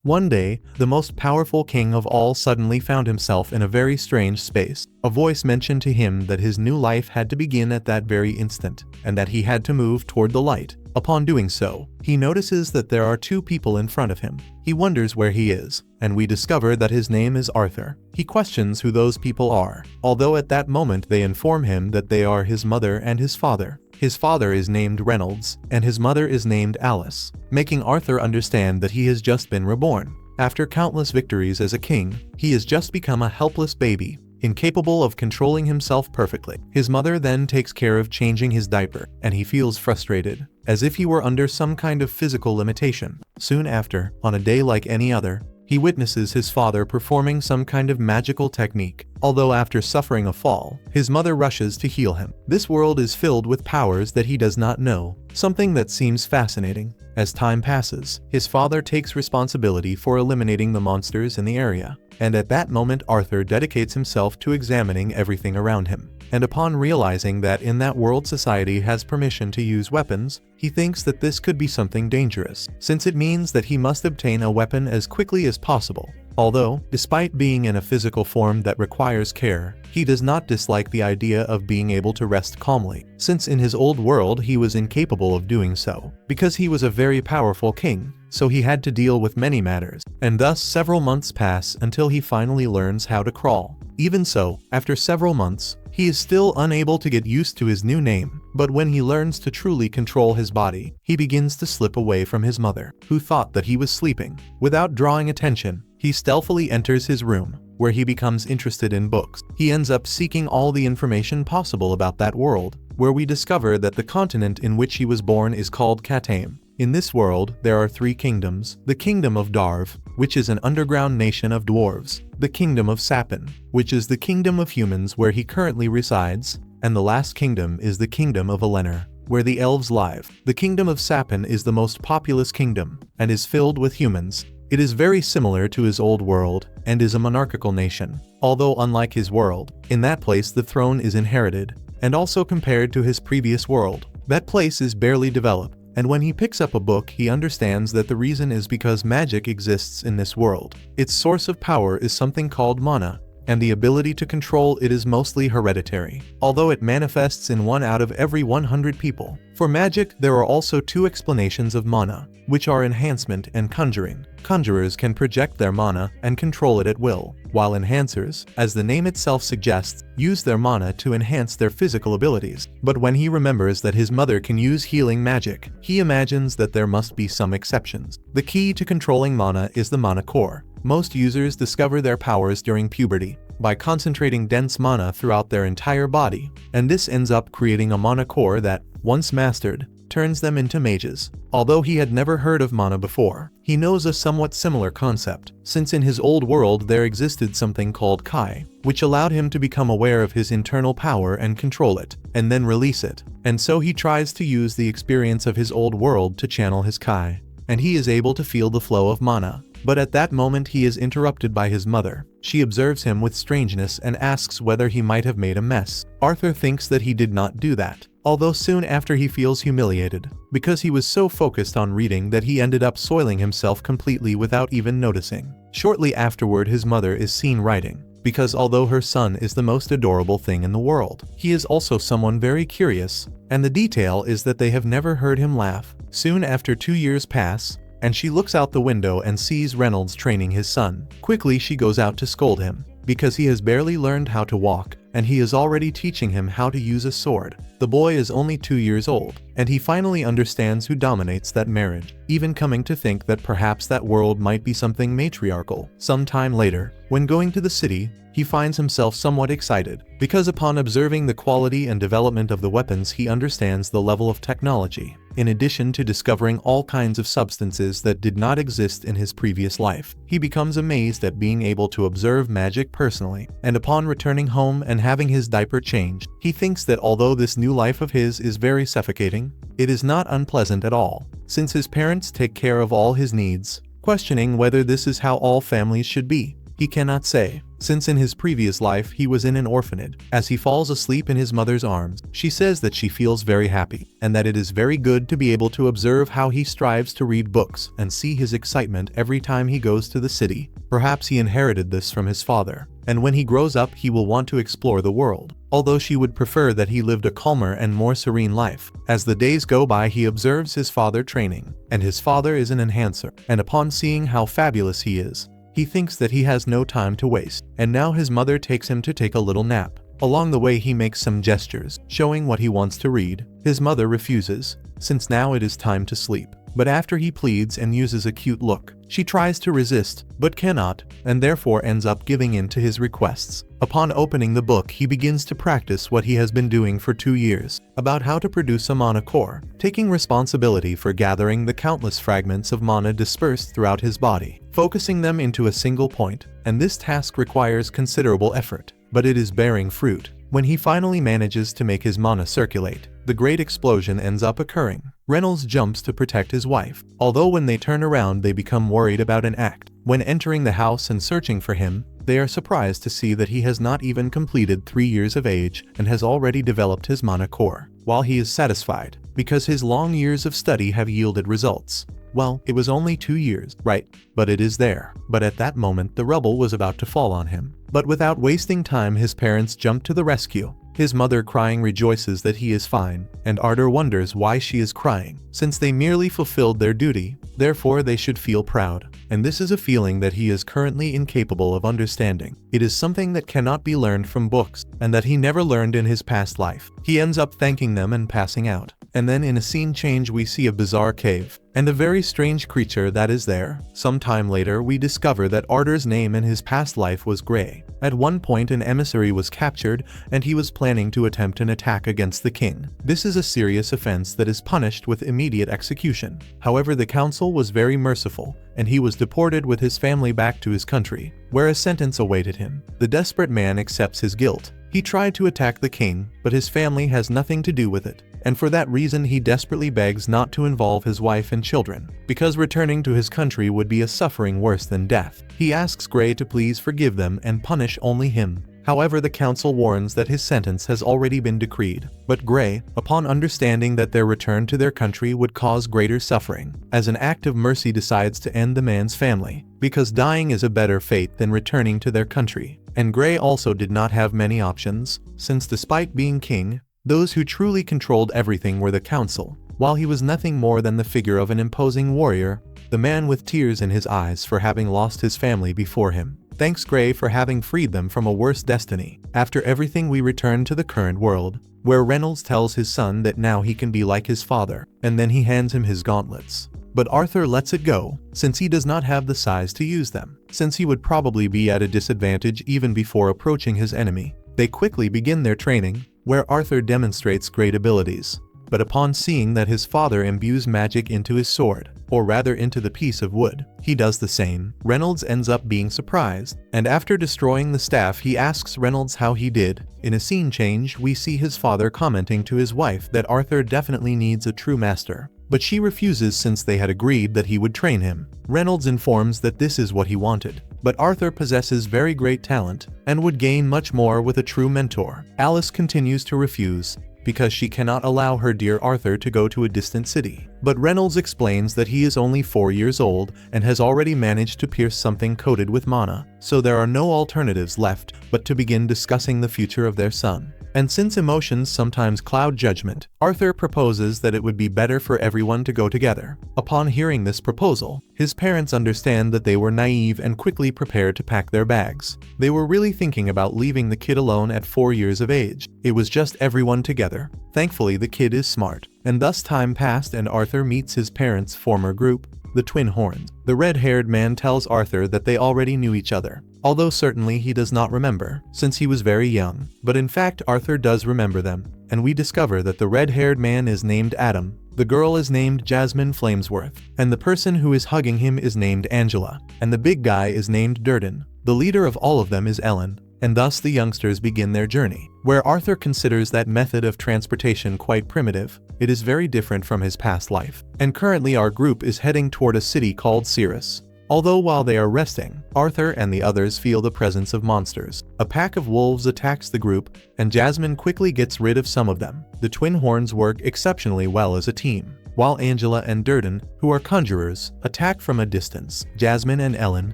One day, the most powerful king of all suddenly found himself in a very strange space. A voice mentioned to him that his new life had to begin at that very instant, and that he had to move toward the light. Upon doing so, he notices that there are two people in front of him. He wonders where he is, and we discover that his name is Arthur. He questions who those people are, although at that moment they inform him that they are his mother and his father. His father is named Reynolds, and his mother is named Alice, making Arthur understand that he has just been reborn. After countless victories as a king, he has just become a helpless baby, incapable of controlling himself perfectly. His mother then takes care of changing his diaper, and he feels frustrated, as if he were under some kind of physical limitation. Soon after, on a day like any other, he witnesses his father performing some kind of magical technique. Although after suffering a fall, his mother rushes to heal him. This world is filled with powers that he does not know, something that seems fascinating. As time passes, his father takes responsibility for eliminating the monsters in the area, and at that moment Arthur dedicates himself to examining everything around him. And upon realizing that in that world society has permission to use weapons, he thinks that this could be something dangerous, since it means that he must obtain a weapon as quickly as possible. Although, despite being in a physical form that requires care, he does not dislike the idea of being able to rest calmly, since in his old world he was incapable of doing so, because he was a very powerful king, so he had to deal with many matters, and thus several months pass until he finally learns how to crawl. Even so, after several months, he is still unable to get used to his new name, but when he learns to truly control his body, he begins to slip away from his mother, who thought that he was sleeping. Without drawing attention, he stealthily enters his room, where he becomes interested in books. He ends up seeking all the information possible about that world, where we discover that the continent in which he was born is called Katame. In this world, there are three kingdoms: the kingdom of Darv, which is an underground nation of dwarves, the kingdom of Sapin, which is the kingdom of humans where he currently resides, and the last kingdom is the kingdom of Eleanor, where the elves live. The kingdom of Sapin is the most populous kingdom, and is filled with humans. It is very similar to his old world, and is a monarchical nation. Although unlike his world, in that place the throne is inherited, and also compared to his previous world, that place is barely developed. And when he picks up a book, he understands that the reason is because magic exists in this world. Its source of power is something called mana, and the ability to control it is mostly hereditary, although it manifests in 1 out of every 100 people. For magic, there are also two explanations of mana, which are enhancement and conjuring. Conjurers can project their mana and control it at will, while enhancers, as the name itself suggests, use their mana to enhance their physical abilities. But when he remembers that his mother can use healing magic, he imagines that there must be some exceptions. The key to controlling mana is the mana core. Most users discover their powers during puberty by concentrating dense mana throughout their entire body, and this ends up creating a mana core that, once mastered, turns them into mages. Although he had never heard of mana before, he knows a somewhat similar concept, since in his old world there existed something called Kai, which allowed him to become aware of his internal power and control it, and then release it. And so he tries to use the experience of his old world to channel his Kai, and he is able to feel the flow of mana. But at that moment he is interrupted by his mother. She observes him with strangeness and asks whether he might have made a mess. Arthur thinks that he did not do that, although soon after he feels humiliated, because he was so focused on reading that he ended up soiling himself completely without even noticing. Shortly afterward his mother is seen writing, because although her son is the most adorable thing in the world, he is also someone very curious, and the detail is that they have never heard him laugh. Soon after 2 years pass, and she looks out the window and sees Reynolds training his son. Quickly she goes out to scold him, because he has barely learned how to walk, and he is already teaching him how to use a sword. The boy is only 2 years old, and he finally understands who dominates that marriage, even coming to think that perhaps that world might be something matriarchal. Sometime later, when going to the city, he finds himself somewhat excited, because upon observing the quality and development of the weapons he understands the level of technology, in addition to discovering all kinds of substances that did not exist in his previous life. He becomes amazed at being able to observe magic personally, and upon returning home and having his diaper changed, he thinks that although this new life of his is very suffocating, it is not unpleasant at all, since his parents take care of all his needs. Questioning whether this is how all families should be, he cannot say, since in his previous life he was in an orphanage. As he falls asleep in his mother's arms, she says that she feels very happy, and that it is very good to be able to observe how he strives to read books and see his excitement every time he goes to the city. Perhaps he inherited this from his father, and when he grows up he will want to explore the world. Although she would prefer that he lived a calmer and more serene life. As the days go by, he observes his father training, and his father is an enhancer, and upon seeing how fabulous he is, he thinks that he has no time to waste, and now his mother takes him to take a little nap. Along the way he makes some gestures, showing what he wants to read. His mother refuses, since now it is time to sleep. But after he pleads and uses a cute look, she tries to resist, but cannot, and therefore ends up giving in to his requests. Upon opening the book, he begins to practice what he has been doing for 2 years, about how to produce a mana core, taking responsibility for gathering the countless fragments of mana dispersed throughout his body, focusing them into a single point, and this task requires considerable effort, but it is bearing fruit. When he finally manages to make his mana circulate, the great explosion ends up occurring. Reynolds jumps to protect his wife, although when they turn around they become worried about an act. When entering the house and searching for him, they are surprised to see that he has not even completed 3 years of age and has already developed his mana core. While he is satisfied, because his long years of study have yielded results. Well, it was only 2 years, right? But it is there. But at that moment the rubble was about to fall on him. But without wasting time his parents jump to the rescue. His mother, crying, rejoices that he is fine, and Arthur wonders why she is crying. Since they merely fulfilled their duty, therefore they should feel proud. And this is a feeling that he is currently incapable of understanding. It is something that cannot be learned from books, and that he never learned in his past life. He ends up thanking them and passing out. And then in a scene change we see a bizarre cave, and a very strange creature that is there. Some time later we discover that Arthur's name in his past life was Gray. At one point an emissary was captured, and he was planning to attempt an attack against the king. This is a serious offense that is punished with immediate execution. However, the council was very merciful, and he was deported with his family back to his country, where a sentence awaited him. The desperate man accepts his guilt. He tried to attack the king, but his family has nothing to do with it. And for that reason he desperately begs not to involve his wife and children, because returning to his country would be a suffering worse than death. He asks Gray to please forgive them and punish only him. However, the council warns that his sentence has already been decreed. But Gray, upon understanding that their return to their country would cause greater suffering, as an act of mercy decides to end the man's family, because dying is a better fate than returning to their country. And Gray also did not have many options, since despite being king, those who truly controlled everything were the council. While he was nothing more than the figure of an imposing warrior, the man with tears in his eyes for having lost his family before him. Thanks Gray for having freed them from a worse destiny. After everything we return to the current world, where Reynolds tells his son that now he can be like his father, and then he hands him his gauntlets. But Arthur lets it go, since he does not have the size to use them, since he would probably be at a disadvantage even before approaching his enemy. They quickly begin their training, where Arthur demonstrates great abilities. But upon seeing that his father imbues magic into his sword, or rather into the piece of wood, he does the same. Reynolds ends up being surprised, and after destroying the staff he asks Reynolds how he did. In a scene change we see his father commenting to his wife that Arthur definitely needs a true master, but she refuses since they had agreed that he would train him. Reynolds informs that this is what he wanted, but Arthur possesses very great talent, and would gain much more with a true mentor. Alice continues to refuse, because she cannot allow her dear Arthur to go to a distant city. But Reynolds explains that he is only 4 years old and has already managed to pierce something coated with mana, so there are no alternatives left but to begin discussing the future of their son. And since emotions sometimes cloud judgment, Arthur proposes that it would be better for everyone to go together. Upon hearing this proposal, his parents understand that they were naive and quickly prepare to pack their bags. They were really thinking about leaving the kid alone at 4 years of age. It was just everyone together. Thankfully the kid is smart, and thus time passed and Arthur meets his parents' former group, the Twin Horns. The red-haired man tells Arthur that they already knew each other, although certainly he does not remember, since he was very young. But in fact Arthur does remember them, and we discover that the red-haired man is named Adam, the girl is named Jasmine Flamesworth, and the person who is hugging him is named Angela, and the big guy is named Durden. The leader of all of them is Ellen, and thus the youngsters begin their journey. Where Arthur considers that method of transportation quite primitive, it is very different from his past life. And currently our group is heading toward a city called Cirrus. Although while they are resting, Arthur and the others feel the presence of monsters. A pack of wolves attacks the group, and Jasmine quickly gets rid of some of them. The twin horns work exceptionally well as a team, while Angela and Durden, who are conjurers, attack from a distance. Jasmine and Ellen,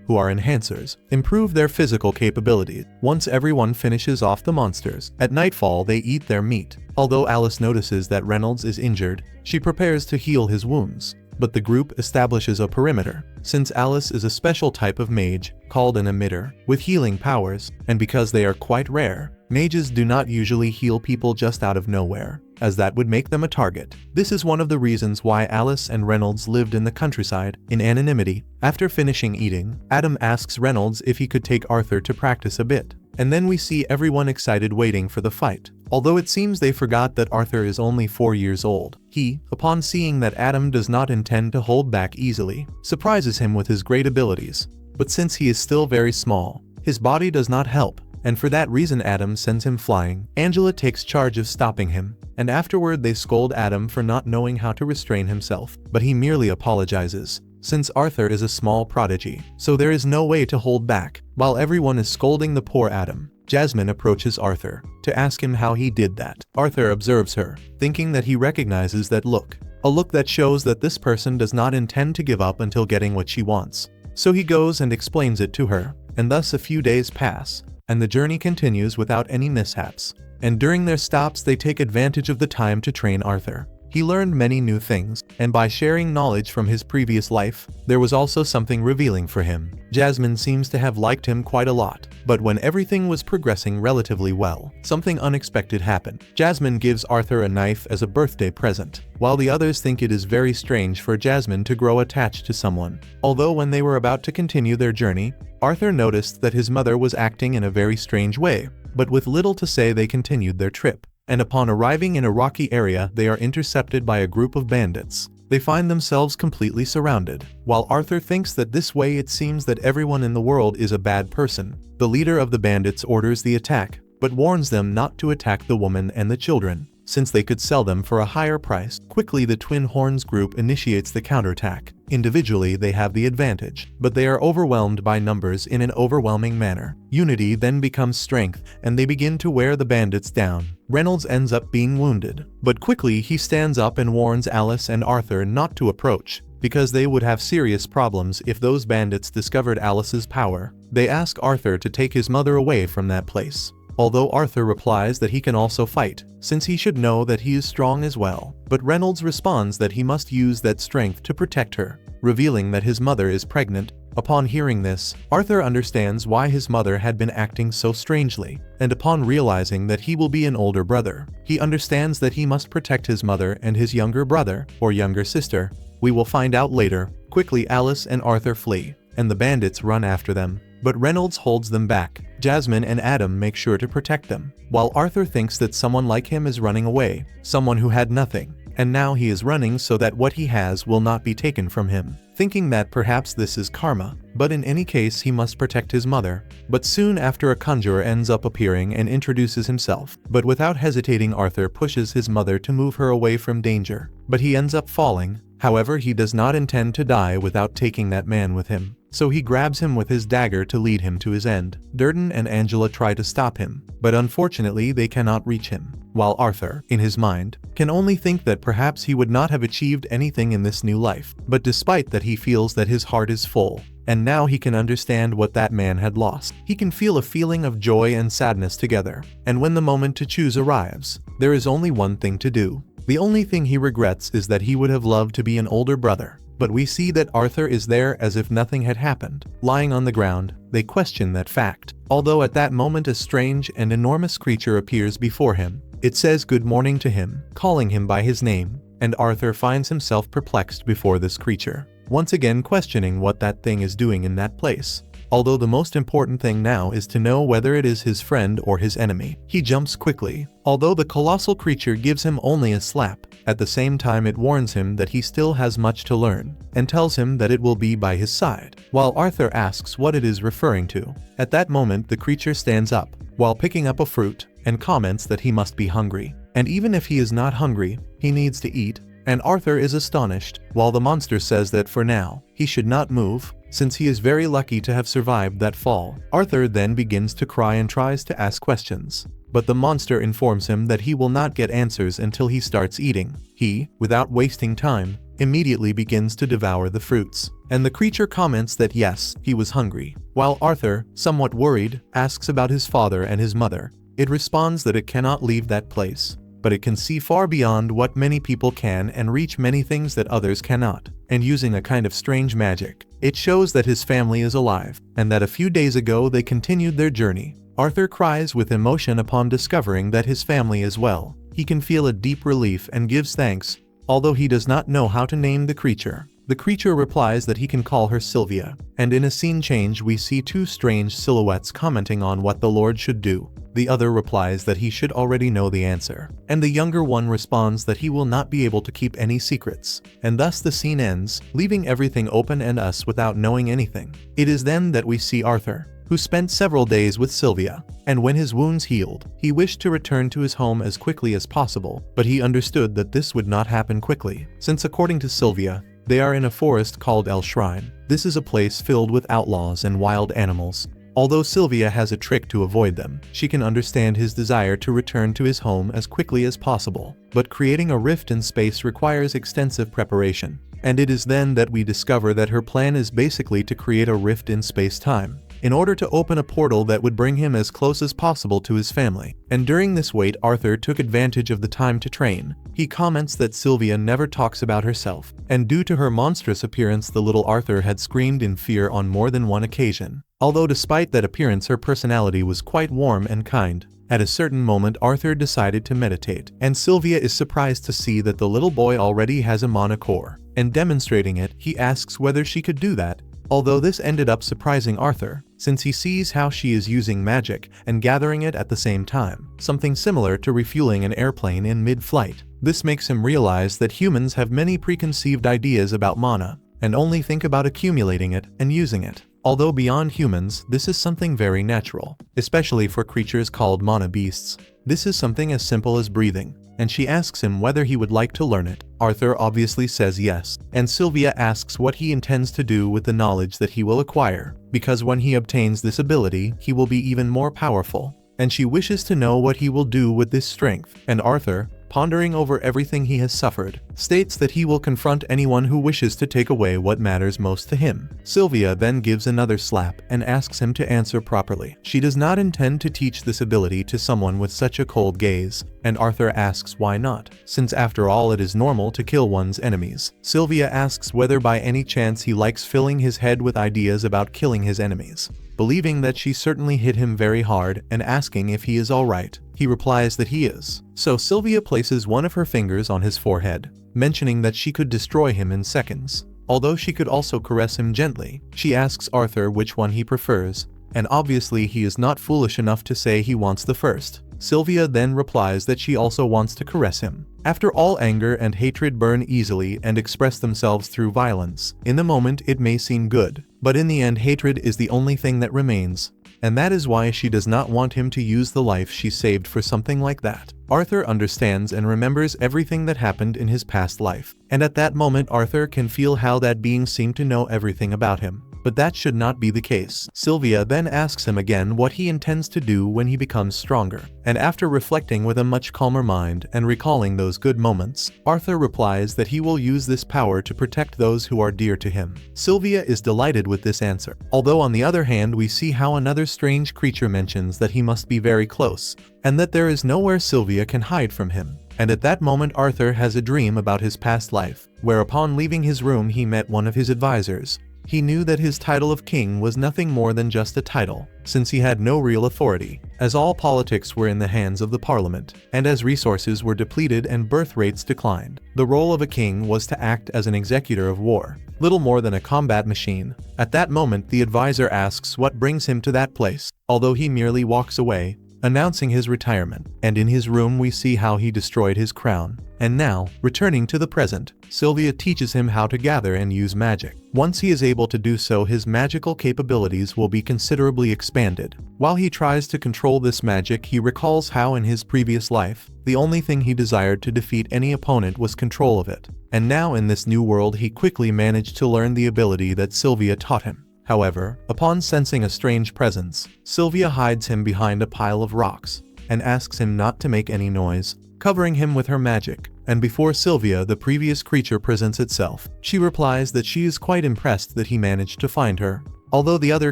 who are enhancers, improve their physical capabilities. Once everyone finishes off the monsters, at nightfall they eat their meat. Although Alice notices that Reynolds is injured, she prepares to heal his wounds. But the group establishes a perimeter, since Alice is a special type of mage, called an emitter, with healing powers, and because they are quite rare, mages do not usually heal people just out of nowhere, as that would make them a target. This is one of the reasons why Alice and Reynolds lived in the countryside, in anonymity. After finishing eating, Adam asks Reynolds if he could take Arthur to practice a bit. And then we see everyone excited waiting for the fight. Although it seems they forgot that Arthur is only 4 years old, he, upon seeing that Adam does not intend to hold back easily, surprises him with his great abilities. But since he is still very small, his body does not help, and for that reason Adam sends him flying. Angela takes charge of stopping him, and afterward they scold Adam for not knowing how to restrain himself, but he merely apologizes, since Arthur is a small prodigy, so there is no way to hold back. While everyone is scolding the poor Adam, Jasmine approaches Arthur to ask him how he did that. Arthur observes her, thinking that he recognizes that look, a look that shows that this person does not intend to give up until getting what she wants. So he goes and explains it to her, and thus a few days pass, and the journey continues without any mishaps. And during their stops they take advantage of the time to train Arthur. He learned many new things, and by sharing knowledge from his previous life, there was also something revealing for him. Jasmine seems to have liked him quite a lot, but when everything was progressing relatively well, something unexpected happened. Jasmine gives Arthur a knife as a birthday present, while the others think it is very strange for Jasmine to grow attached to someone. Although when they were about to continue their journey, Arthur noticed that his mother was acting in a very strange way, but with little to say they continued their trip. And upon arriving in a rocky area they are intercepted by a group of bandits. They find themselves completely surrounded. While Arthur thinks that this way it seems that everyone in the world is a bad person, the leader of the bandits orders the attack, but warns them not to attack the woman and the children, since they could sell them for a higher price. Quickly the Twin Horns group initiates the counterattack. Individually they have the advantage, but they are overwhelmed by numbers in an overwhelming manner. Unity then becomes strength, and they begin to wear the bandits down. Reynolds ends up being wounded, but quickly he stands up and warns Alice and Arthur not to approach, because they would have serious problems if those bandits discovered Alice's power. They ask Arthur to take his mother away from that place. Although Arthur replies that he can also fight, since he should know that he is strong as well. But Reynolds responds that he must use that strength to protect her, revealing that his mother is pregnant. Upon hearing this, Arthur understands why his mother had been acting so strangely, and upon realizing that he will be an older brother, he understands that he must protect his mother and his younger brother, or younger sister. We will find out later. Quickly Alice and Arthur flee, and the bandits run after them, but Reynolds holds them back. Jasmine and Adam make sure to protect them, while Arthur thinks that someone like him is running away, someone who had nothing, and now he is running so that what he has will not be taken from him, thinking that perhaps this is karma, but in any case he must protect his mother. But soon after a conjurer ends up appearing and introduces himself, but without hesitating Arthur pushes his mother to move her away from danger, but he ends up falling. However, he does not intend to die without taking that man with him, so he grabs him with his dagger to lead him to his end. Durden and Angela try to stop him, but unfortunately they cannot reach him, while Arthur, in his mind, can only think that perhaps he would not have achieved anything in this new life. But despite that he feels that his heart is full, and now he can understand what that man had lost. He can feel a feeling of joy and sadness together, and when the moment to choose arrives, there is only one thing to do. The only thing he regrets is that he would have loved to be an older brother. But we see that Arthur is there as if nothing had happened. Lying on the ground, they question that fact. Although at that moment a strange and enormous creature appears before him. It says good morning to him, calling him by his name, and Arthur finds himself perplexed before this creature, once again questioning what that thing is doing in that place. Although the most important thing now is to know whether it is his friend or his enemy. He jumps quickly, although the colossal creature gives him only a slap. At the same time it warns him that he still has much to learn, and tells him that it will be by his side, while Arthur asks what it is referring to. At that moment the creature stands up, while picking up a fruit, and comments that he must be hungry. And even if he is not hungry, he needs to eat, and Arthur is astonished, while the monster says that for now, he should not move. since he is very lucky to have survived that fall. Arthur then begins to cry and tries to ask questions, but the monster informs him that he will not get answers until he starts eating. He, without wasting time, immediately begins to devour the fruits, and the creature comments that yes, he was hungry. While Arthur, somewhat worried, asks about his father and his mother, it responds that it cannot leave that place, but it can see far beyond what many people can and reach many things that others cannot. And using a kind of strange magic, it shows that his family is alive, and that a few days ago they continued their journey. Arthur cries with emotion upon discovering that his family is well. He can feel a deep relief and gives thanks, although he does not know how to name the creature. The creature replies that he can call her Sylvia, and in a scene change we see two strange silhouettes commenting on what the Lord should do. The other replies that he should already know the answer, and the younger one responds that he will not be able to keep any secrets. And thus the scene ends, leaving everything open and us without knowing anything. It is then that we see Arthur, who spent several days with Sylvia, and when his wounds healed, he wished to return to his home as quickly as possible, but he understood that this would not happen quickly, since according to Sylvia, they are in a forest called El Shrine. This is a place filled with outlaws and wild animals. Although Sylvia has a trick to avoid them, she can understand his desire to return to his home as quickly as possible. But creating a rift in space requires extensive preparation, and it is then that we discover that her plan is basically to create a rift in space-time, in order to open a portal that would bring him as close as possible to his family. And during this wait, Arthur took advantage of the time to train. He comments that Sylvia never talks about herself, and due to her monstrous appearance the little Arthur had screamed in fear on more than one occasion. Although despite that appearance her personality was quite warm and kind. At a certain moment Arthur decided to meditate, and Sylvia is surprised to see that the little boy already has a mana core, and demonstrating it, he asks whether she could do that. Although this ended up surprising Arthur, since he sees how she is using magic and gathering it at the same time, something similar to refueling an airplane in mid-flight. This makes him realize that humans have many preconceived ideas about mana, and only think about accumulating it and using it. Although beyond humans, this is something very natural, especially for creatures called mana beasts. This is something as simple as breathing, and she asks him whether he would like to learn it. Arthur obviously says yes, and Sylvia asks what he intends to do with the knowledge that he will acquire, because when he obtains this ability, he will be even more powerful, and she wishes to know what he will do with this strength. And Arthur, pondering over everything he has suffered, states that he will confront anyone who wishes to take away what matters most to him. Sylvia then gives another slap and asks him to answer properly. She does not intend to teach this ability to someone with such a cold gaze, and Arthur asks why not, since after all it is normal to kill one's enemies. Sylvia asks whether by any chance he likes filling his head with ideas about killing his enemies. Believing that she certainly hit him very hard and asking if he is alright, he replies that he is. So Sylvia places one of her fingers on his forehead, mentioning that she could destroy him in seconds. Although she could also caress him gently, she asks Arthur which one he prefers, and obviously he is not foolish enough to say he wants the first. Sylvia then replies that she also wants to caress him. After all, anger and hatred burn easily and express themselves through violence. In the moment it may seem good, but in the end hatred is the only thing that remains, and that is why she does not want him to use the life she saved for something like that. Arthur understands and remembers everything that happened in his past life, and at that moment Arthur can feel how that being seemed to know everything about him. But that should not be the case. Sylvia then asks him again what he intends to do when he becomes stronger, and after reflecting with a much calmer mind and recalling those good moments, Arthur replies that he will use this power to protect those who are dear to him. Sylvia is delighted with this answer, although on the other hand we see how another strange creature mentions that he must be very close, and that there is nowhere Sylvia can hide from him. And at that moment Arthur has a dream about his past life, where upon leaving his room he met one of his advisors. He knew that his title of king was nothing more than just a title, since he had no real authority, as all politics were in the hands of the parliament, and as resources were depleted and birth rates declined. The role of a king was to act as an executor of war, little more than a combat machine. At that moment the advisor asks what brings him to that place. Although he merely walks away, announcing his retirement, and in his room we see how he destroyed his crown. And now, returning to the present, Sylvia teaches him how to gather and use magic. Once he is able to do so, his magical capabilities will be considerably expanded. While he tries to control this magic, he recalls how in his previous life, the only thing he desired to defeat any opponent was control of it. And now in this new world he quickly managed to learn the ability that Sylvia taught him. However, upon sensing a strange presence, Sylvia hides him behind a pile of rocks and asks him not to make any noise, covering him with her magic. And before Sylvia, the previous creature, presents itself, she replies that she is quite impressed that he managed to find her. Although the other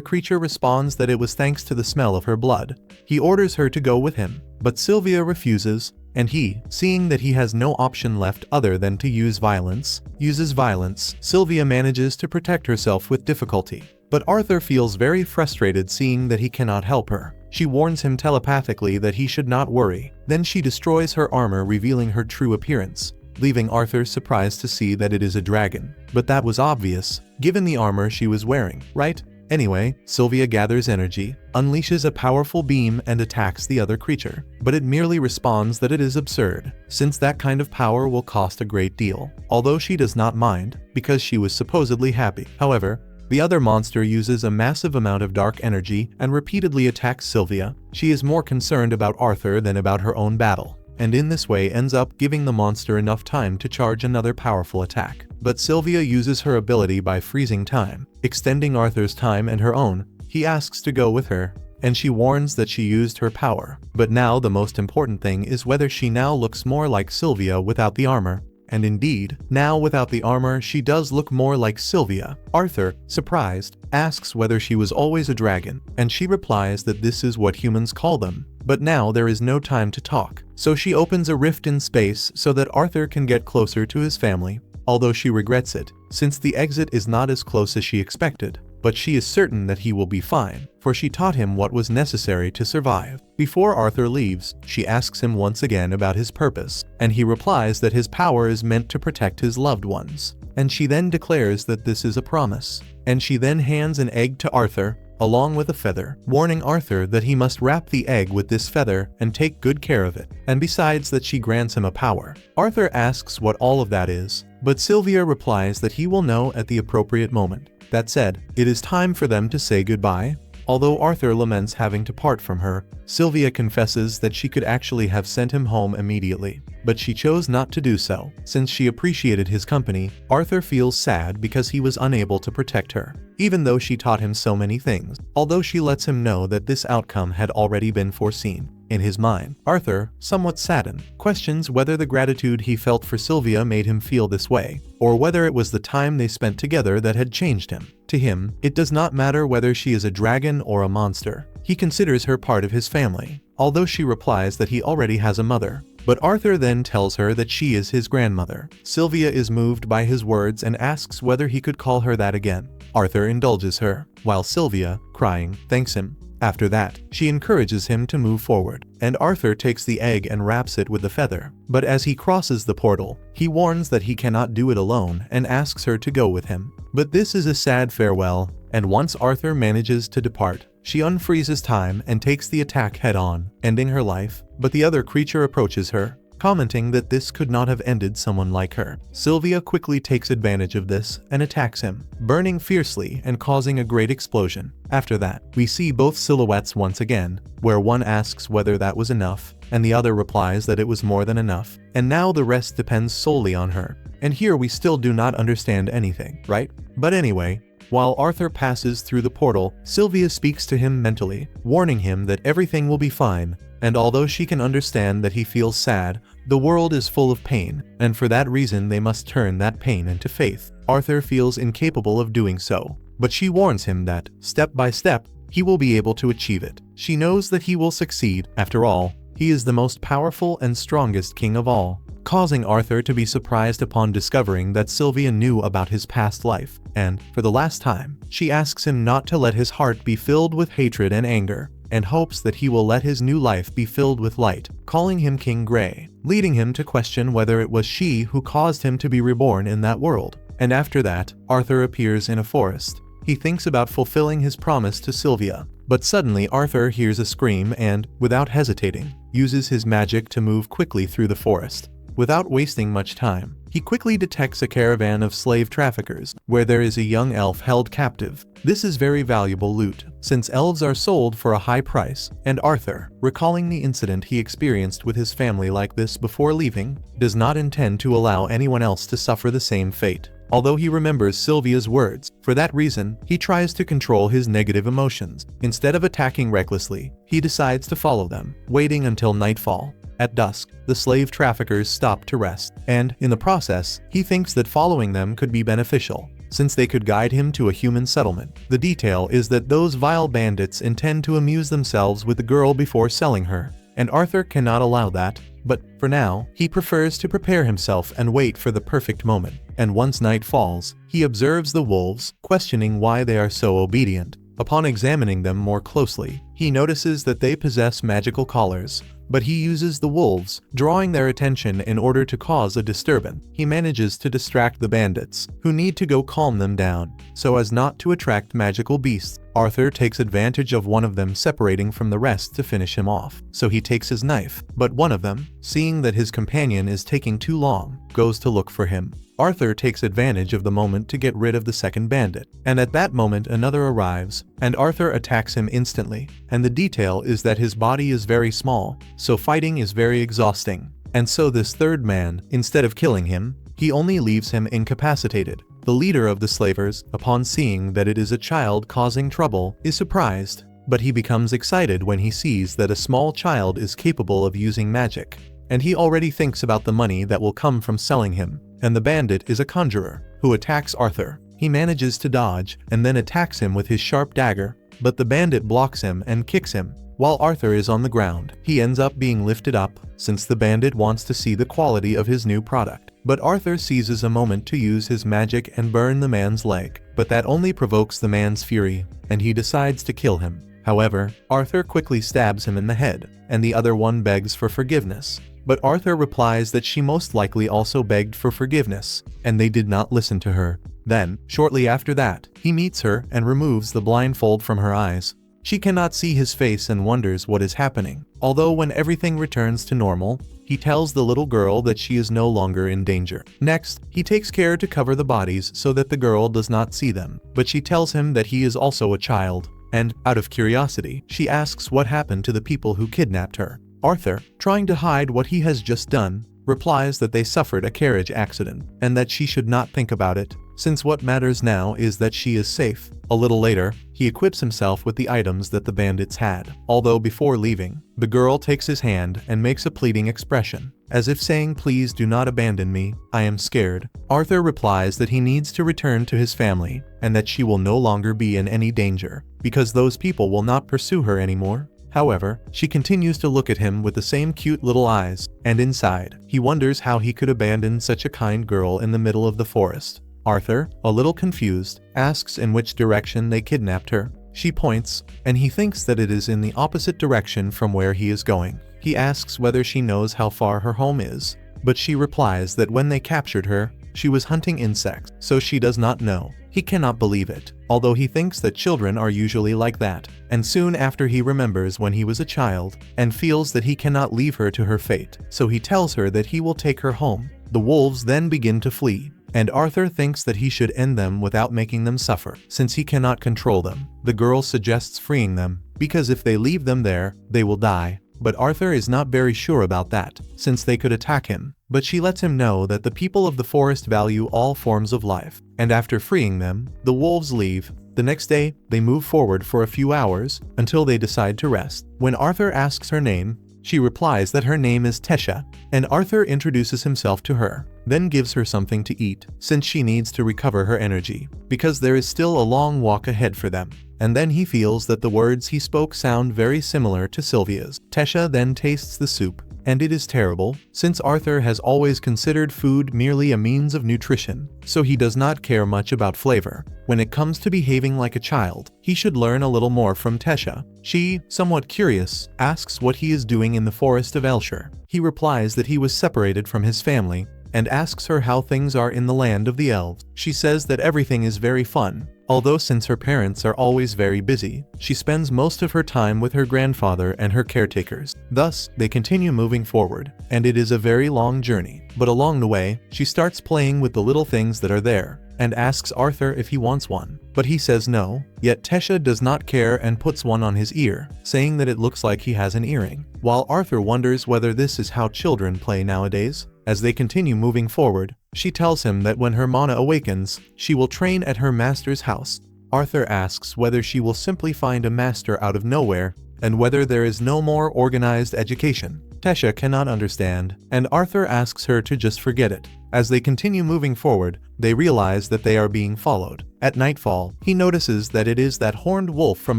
creature responds that it was thanks to the smell of her blood. He orders her to go with him, but Sylvia refuses, and he, seeing that he has no option left other than to use violence, uses violence. Sylvia manages to protect herself with difficulty. But Arthur feels very frustrated seeing that he cannot help her. She warns him telepathically that he should not worry. Then she destroys her armor, revealing her true appearance, leaving Arthur surprised to see that it is a dragon. But that was obvious, given the armor she was wearing, right? Anyway, Sylvia gathers energy, unleashes a powerful beam and attacks the other creature. But it merely responds that it is absurd, since that kind of power will cost a great deal. Although she does not mind, because she was supposedly happy. However, the other monster uses a massive amount of dark energy and repeatedly attacks Sylvia. She is more concerned about Arthur than about her own battle, and in this way ends up giving the monster enough time to charge another powerful attack. But Sylvia uses her ability by freezing time, extending Arthur's time and her own. He asks to go with her, and she warns that she used her power. But now the most important thing is whether she now looks more like Sylvia without the armor. And indeed, now without the armor she does look more like Sylvia. Arthur, surprised, asks whether she was always a dragon, and she replies that this is what humans call them. But now there is no time to talk, so she opens a rift in space so that Arthur can get closer to his family, although she regrets it, since the exit is not as close as she expected. But she is certain that he will be fine, for she taught him what was necessary to survive. Before Arthur leaves, she asks him once again about his purpose, and he replies that his power is meant to protect his loved ones. And she then declares that this is a promise. And she then hands an egg to Arthur, along with a feather, warning Arthur that he must wrap the egg with this feather and take good care of it. And besides that, she grants him a power. Arthur asks what all of that is, but Sylvia replies that he will know at the appropriate moment. That said, it is time for them to say goodbye. Although Arthur laments having to part from her, Sylvia confesses that she could actually have sent him home immediately, but she chose not to do so. Since she appreciated his company, Arthur feels sad because he was unable to protect her, even though she taught him so many things. Although she lets him know that this outcome had already been foreseen. In his mind, Arthur, somewhat saddened, questions whether the gratitude he felt for Sylvia made him feel this way, or whether it was the time they spent together that had changed him. To him, it does not matter whether she is a dragon or a monster. He considers her part of his family, although she replies that he already has a mother. But Arthur then tells her that she is his grandmother. Sylvia is moved by his words and asks whether he could call her that again. Arthur indulges her, while Sylvia, crying, thanks him. After that, she encourages him to move forward, and Arthur takes the egg and wraps it with the feather. But as he crosses the portal, he warns that he cannot do it alone and asks her to go with him. But this is a sad farewell, and once Arthur manages to depart, she unfreezes time and takes the attack head-on, ending her life. But the other creature approaches her, commenting that this could not have ended someone like her. Sylvia quickly takes advantage of this and attacks him, burning fiercely and causing a great explosion. After that, we see both silhouettes once again, where one asks whether that was enough, and the other replies that it was more than enough. And now the rest depends solely on her. And here we still do not understand anything, right? But anyway, while Arthur passes through the portal, Sylvia speaks to him mentally, warning him that everything will be fine. And although she can understand that he feels sad, the world is full of pain, and for that reason they must turn that pain into faith. Arthur feels incapable of doing so, but she warns him that, step by step, he will be able to achieve it. She knows that he will succeed. After all, he is the most powerful and strongest king of all, causing Arthur to be surprised upon discovering that Sylvia knew about his past life, and, for the last time, she asks him not to let his heart be filled with hatred and anger, and hopes that he will let his new life be filled with light, calling him King Grey, leading him to question whether it was she who caused him to be reborn in that world. And after that, Arthur appears in a forest. he thinks about fulfilling his promise to Sylvia. But suddenly Arthur hears a scream and, without hesitating, uses his magic to move quickly through the forest. Without wasting much time, he quickly detects a caravan of slave traffickers, where there is a young elf held captive. This is very valuable loot, since elves are sold for a high price, and Arthur, recalling the incident he experienced with his family like this before leaving, does not intend to allow anyone else to suffer the same fate. Although he remembers Sylvia's words, for that reason, he tries to control his negative emotions. Instead of attacking recklessly, he decides to follow them, waiting until nightfall. At dusk, the slave traffickers stop to rest, and, in the process, he thinks that following them could be beneficial, since they could guide him to a human settlement. The detail is that those vile bandits intend to amuse themselves with the girl before selling her, and Arthur cannot allow that, but, for now, he prefers to prepare himself and wait for the perfect moment. And once night falls, he observes the wolves, questioning why they are so obedient. Upon examining them more closely, he notices that they possess magical collars, but he uses the wolves, drawing their attention in order to cause a disturbance. He manages to distract the bandits, who need to go calm them down, so as not to attract magical beasts. Arthur takes advantage of one of them separating from the rest to finish him off, so he takes his knife, but one of them, seeing that his companion is taking too long, goes to look for him. Arthur takes advantage of the moment to get rid of the second bandit, and at that moment another arrives, and Arthur attacks him instantly. And the detail is that his body is very small, so fighting is very exhausting. And so this third man, instead of killing him, he only leaves him incapacitated. The leader of the slavers, upon seeing that it is a child causing trouble, is surprised, but he becomes excited when he sees that a small child is capable of using magic. And he already thinks about the money that will come from selling him. And the bandit is a conjurer, who attacks Arthur. He manages to dodge, and then attacks him with his sharp dagger, but the bandit blocks him and kicks him. While Arthur is on the ground, he ends up being lifted up, since the bandit wants to see the quality of his new product. But Arthur seizes a moment to use his magic and burn the man's leg, but that only provokes the man's fury, and he decides to kill him. However, Arthur quickly stabs him in the head, and the other one begs for forgiveness. But Arthur replies that she most likely also begged for forgiveness, and they did not listen to her. Then, shortly after that, he meets her and removes the blindfold from her eyes. She cannot see his face and wonders what is happening. Although when everything returns to normal, he tells the little girl that she is no longer in danger. Next, he takes care to cover the bodies so that the girl does not see them, but she tells him that he is also a child, and, out of curiosity, she asks what happened to the people who kidnapped her. Arthur, trying to hide what he has just done, replies that they suffered a carriage accident, and that she should not think about it, since what matters now is that she is safe. A little later, he equips himself with the items that the bandits had. Although before leaving, the girl takes his hand and makes a pleading expression, as if saying, "Please do not abandon me, I am scared." Arthur replies that he needs to return to his family, and that she will no longer be in any danger, because those people will not pursue her anymore. However, she continues to look at him with the same cute little eyes, and inside, he wonders how he could abandon such a kind girl in the middle of the forest. Arthur, a little confused, asks in which direction they kidnapped her. She points, and he thinks that it is in the opposite direction from where he is going. He asks whether she knows how far her home is, but she replies that when they captured her, she was hunting insects, so she does not know. He cannot believe it, although he thinks that children are usually like that. And soon after he remembers when he was a child, and feels that he cannot leave her to her fate, so he tells her that he will take her home. The wolves then begin to flee, and Arthur thinks that he should end them without making them suffer, since he cannot control them. The girl suggests freeing them, because if they leave them there, they will die. But Arthur is not very sure about that, since they could attack him. But she lets him know that the people of the forest value all forms of life, and after freeing them, the wolves leave. The next day, they move forward for a few hours, until they decide to rest. When Arthur asks her name, she replies that her name is Tesha, and Arthur introduces himself to her, then gives her something to eat, since she needs to recover her energy, because there is still a long walk ahead for them. And then he feels that the words he spoke sound very similar to Sylvia's. Tesha then tastes the soup, and it is terrible, since Arthur has always considered food merely a means of nutrition, so he does not care much about flavor. When it comes to behaving like a child, he should learn a little more from Tesha. She, somewhat curious, asks what he is doing in the forest of Elshire. He replies that he was separated from his family, and asks her how things are in the land of the elves. She says that everything is very fun, Although since her parents are always very busy, she spends most of her time with her grandfather and her caretakers. Thus, they continue moving forward, and it is a very long journey. But along the way, she starts playing with the little things that are there, and asks Arthur if he wants one. But he says no, yet Tesha does not care and puts one on his ear, saying that it looks like he has an earring. While Arthur wonders whether this is how children play nowadays, as they continue moving forward, she tells him that when her mana awakens, she will train at her master's house. Arthur asks whether she will simply find a master out of nowhere, and whether there is no more organized education. Tesha cannot understand, and Arthur asks her to just forget it. As they continue moving forward, they realize that they are being followed. At nightfall, he notices that it is that horned wolf from